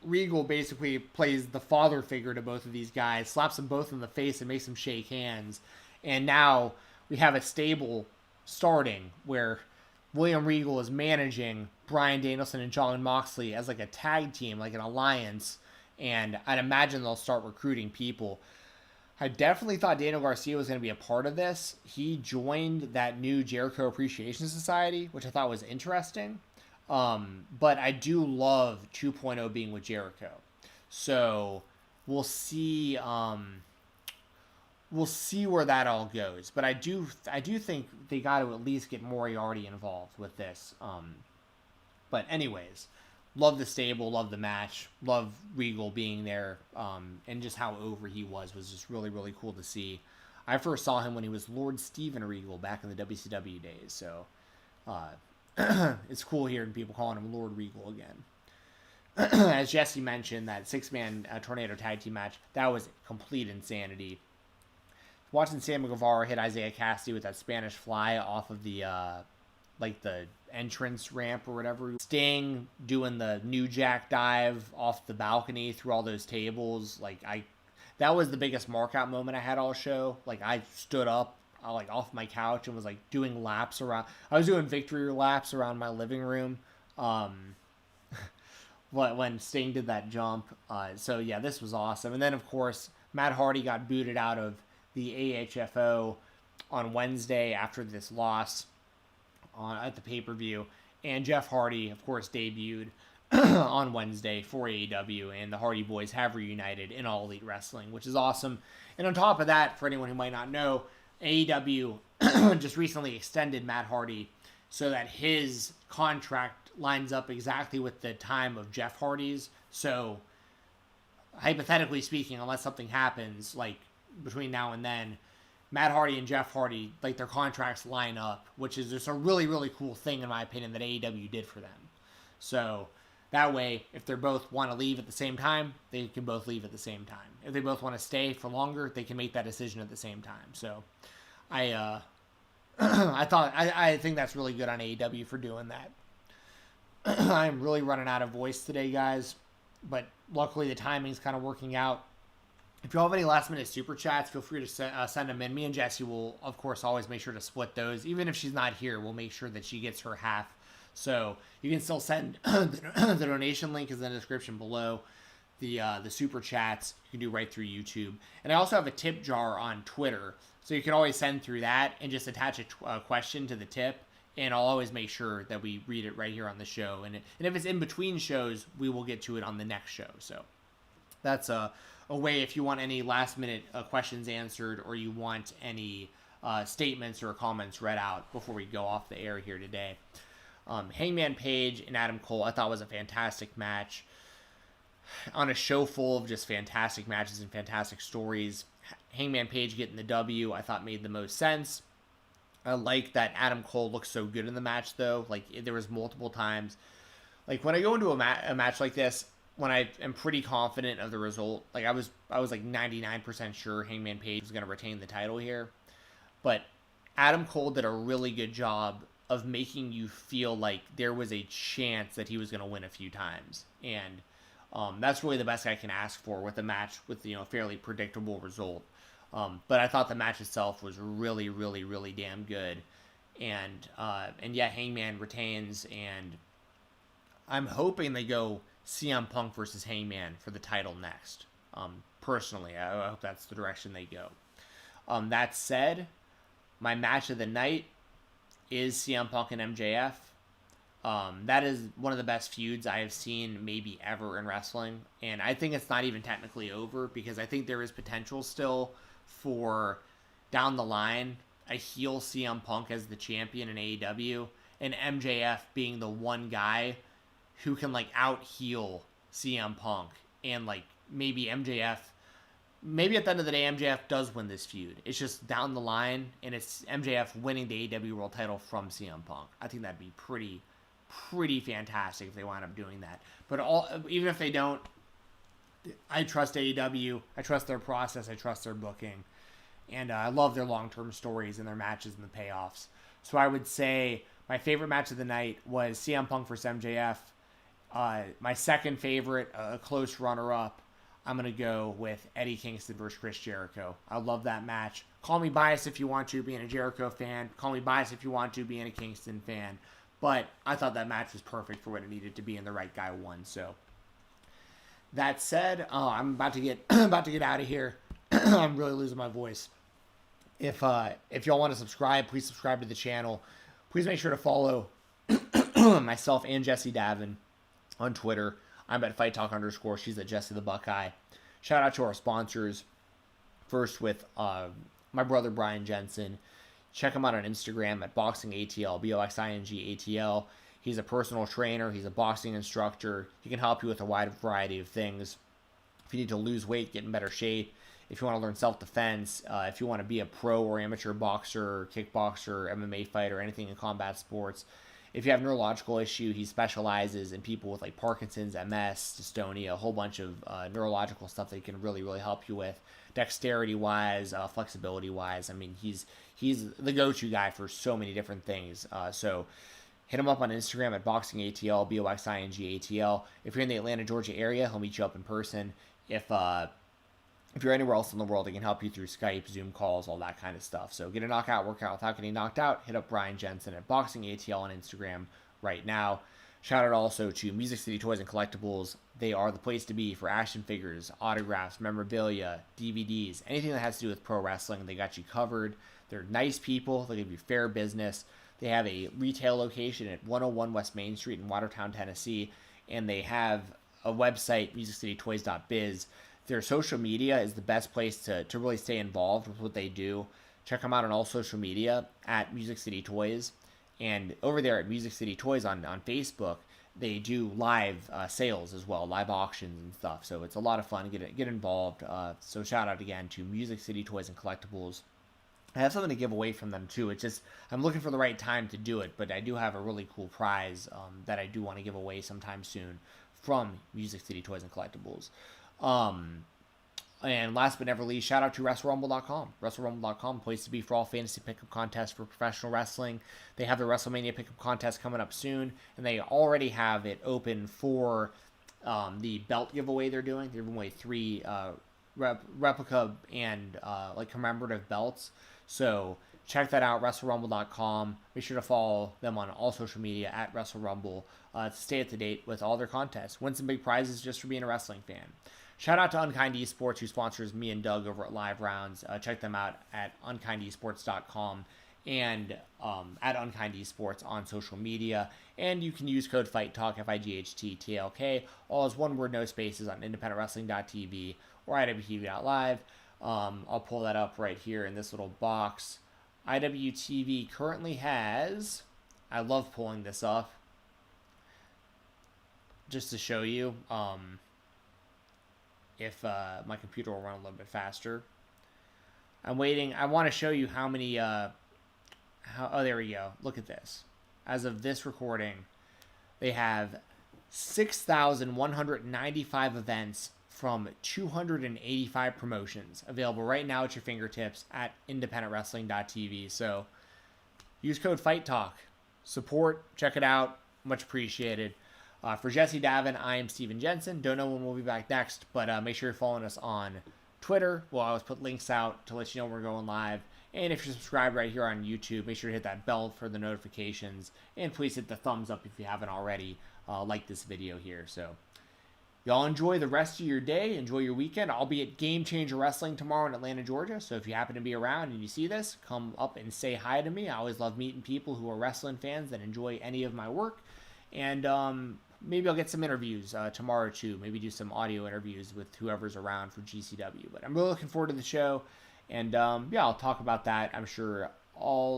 Regal basically plays the father figure to both of these guys, slaps them both in the face and makes them shake hands. And now we have a stable starting where William Regal is managing Bryan Danielson and Jon Moxley as like a tag team, like an alliance. And I'd imagine they'll start recruiting people. I definitely thought Daniel Garcia was going to be a part of this. He joined that new Jericho Appreciation Society, which I thought was interesting. But I do love 2.0 being with Jericho. So we'll see where that all goes. But I do think they got to at least get Moriarty involved with this. But anyways, love the stable, love the match, love Regal being there, and just how over he was just really, really cool to see. I first saw him when he was Lord Steven Regal back in the WCW days, so it's cool hearing people calling him Lord Regal again. As Jessi mentioned, that 6-man Tornado Tag Team match, that was complete insanity. Watching Sammy Guevara hit Isaiah Cassidy with that Spanish fly off of the the entrance ramp or whatever. Sting doing the New Jack dive off the balcony through all those tables. That was the biggest markout moment I had all show. Like, I stood up off my couch and was like doing laps around. I was doing victory laps around my living room. When Sting did that jump. So yeah, this was awesome. And then of course, Matt Hardy got booted out of the AHFO on Wednesday after this loss at the pay-per-view, and Jeff Hardy, of course, debuted on Wednesday for AEW, and the Hardy Boys have reunited in All Elite Wrestling, which is awesome. And on top of that, for anyone who might not know, AEW just recently extended Matt Hardy so that his contract lines up exactly with the time of Jeff Hardy's. So, hypothetically speaking, unless something happens, like, between now and then, Matt Hardy and Jeff Hardy, like, their contracts line up, which is just a really, really cool thing, in my opinion, that AEW did for them. So, that way, if they both want to leave at the same time, they can both leave at the same time. If they both want to stay for longer, they can make that decision at the same time. So, I think that's really good on AEW for doing that. I'm really running out of voice today, guys, but luckily the timing's kind of working out. If you all have any last minute super chats, feel free to send them in. Me and Jessi will, of course, always make sure to split those. Even if she's not here, we'll make sure that she gets her half. So you can still send the donation link is in the description below. The super chats you can do right through YouTube. And I also have a tip jar on Twitter. So you can always send through that and just attach a question to the tip. And I'll always make sure that we read it right here on the show. And if it's in between shows, we will get to it on the next show. So that's a way if you want any last minute questions answered, or you want any statements or comments read out before we go off the air here today. Hangman Page and Adam Cole, I thought was a fantastic match. On a show full of just fantastic matches and fantastic stories, Hangman Page getting the W, I thought made the most sense. I like that Adam Cole looked so good in the match, though. Like, there was multiple times. Like, when I go into a match like this, when I am pretty confident of the result, like, I was like 99% sure Hangman Page was going to retain the title here. But Adam Cole did a really good job of making you feel like there was a chance that he was going to win a few times. And that's really the best I can ask for with a match with, a fairly predictable result. But I thought the match itself was really, really, really damn good. And yeah, Hangman retains, and I'm hoping they go CM Punk versus Hangman for the title next. Personally, I hope that's the direction they go. That said, my match of the night is CM Punk and MJF. That is one of the best feuds I have seen maybe ever in wrestling. And I think it's not even technically over, because I think there is potential still for, down the line, a heel CM Punk as the champion in AEW, and MJF being the one guy who can, like, out-heel CM Punk. And, like, maybe at the end of the day, MJF does win this feud. It's just down the line, and it's MJF winning the AEW World title from CM Punk. I think that'd be pretty fantastic if they wind up doing that. But even if they don't, I trust AEW. I trust their process. I trust their booking. And I love their long-term stories and their matches and the payoffs. So I would say my favorite match of the night was CM Punk vs. MJF. My second favorite, a close runner-up, I'm going to go with Eddie Kingston versus Chris Jericho. I love that match. Call me biased if you want to, being a Jericho fan. Call me biased if you want to, being a Kingston fan. But I thought that match was perfect for what it needed to be, and the right guy won. So that said, I'm about to get out of here. I'm really losing my voice. If y'all want to subscribe, please subscribe to the channel. Please make sure to follow myself and Jessi Davin on Twitter. I'm at FightTalk_. She's at Jessi the Buckeye. Shout out to our sponsors. First with my brother Brian Jensen. Check him out on Instagram at BoxingATL, BoxingATL. He's a personal trainer. He's a boxing instructor. He can help you with a wide variety of things. If you need to lose weight, get in better shape. If you want to learn self-defense, if you want to be a pro or amateur boxer, kickboxer, MMA fighter, anything in combat sports. If you have a neurological issue, he specializes in people with like Parkinson's, MS, dystonia, a whole bunch of neurological stuff that he can really, really help you with. Dexterity-wise, flexibility-wise. I mean, he's the go-to guy for so many different things. So hit him up on Instagram at BoxingATL, BoxingATL. If you're in the Atlanta, Georgia area, he'll meet you up in person. If you're anywhere else in the world, he can help you through Skype, Zoom calls, all that kind of stuff. So get a knockout workout without getting knocked out. Hit up Brian Jensen at BoxingATL on Instagram right now. Shout out also to Music City Toys and Collectibles. They are the place to be for action figures, autographs, memorabilia, DVDs, anything that has to do with pro wrestling. They got you covered. They're nice people. They give you fair business. They have a retail location at 101 West Main Street in Watertown, Tennessee, and they have a website, musiccitytoys.biz. Their social media is the best place to really stay involved with what they do. check them out on all social media at Music City Toys. And over there at Music City Toys on Facebook, they do live sales as well, live auctions and stuff. So it's a lot of fun. Get involved. So shout out again to Music City Toys and Collectibles. I have something to give away from them too. It's just I'm looking for the right time to do it, but I do have a really cool prize that I do want to give away sometime soon from Music City Toys and Collectibles. And last but never least, shout out to WrestleRumble.com. WrestleRumble.com, place to be for all fantasy pickup contests for professional wrestling. They have the WrestleMania pickup contest coming up soon, and they already have it open for the belt giveaway they're doing. They're giving away 3 replica and like commemorative belts. So check that out, WrestleRumble.com. Be sure to follow them on all social media at WrestleRumble to stay up to date with all their contests. Win some big prizes just for being a wrestling fan. Shout out to Unkind Esports, who sponsors me and Doug over at Live Rounds. Check them out at unkindesports.com and at Unkind Esports on social media. And you can use code FIGHTTALK, FIGHTTLK, all as one word, no spaces, on independentwrestling.tv or IWTV.live. I'll pull that up right here in this little box. IWTV currently has, I love pulling this up just to show you if my computer will run a little bit faster. I'm waiting. I want to show you how many, oh, there we go. Look at this. As of this recording, they have 6,195 events from 285 promotions available right now at your fingertips at independentwrestling.tv. So use code FIGHTTALK. Support, check it out. Much appreciated. For Jessi Davin, I am Stephen Jensen. Don't know when we'll be back next, but make sure you're following us on Twitter. We'll always put links out to let you know when we're going live. And if you're subscribed right here on YouTube, make sure to hit that bell for the notifications. And please hit the thumbs up if you haven't already. Like this video here. So y'all enjoy the rest of your day. Enjoy your weekend. I'll be at Game Changer Wrestling tomorrow in Atlanta, Georgia. So if you happen to be around and you see this, come up and say hi to me. I always love meeting people who are wrestling fans that enjoy any of my work. And maybe I'll get some interviews tomorrow too. Maybe do some audio interviews with whoever's around for GCW. But I'm really looking forward to the show. And yeah, I'll talk about that, I'm sure, all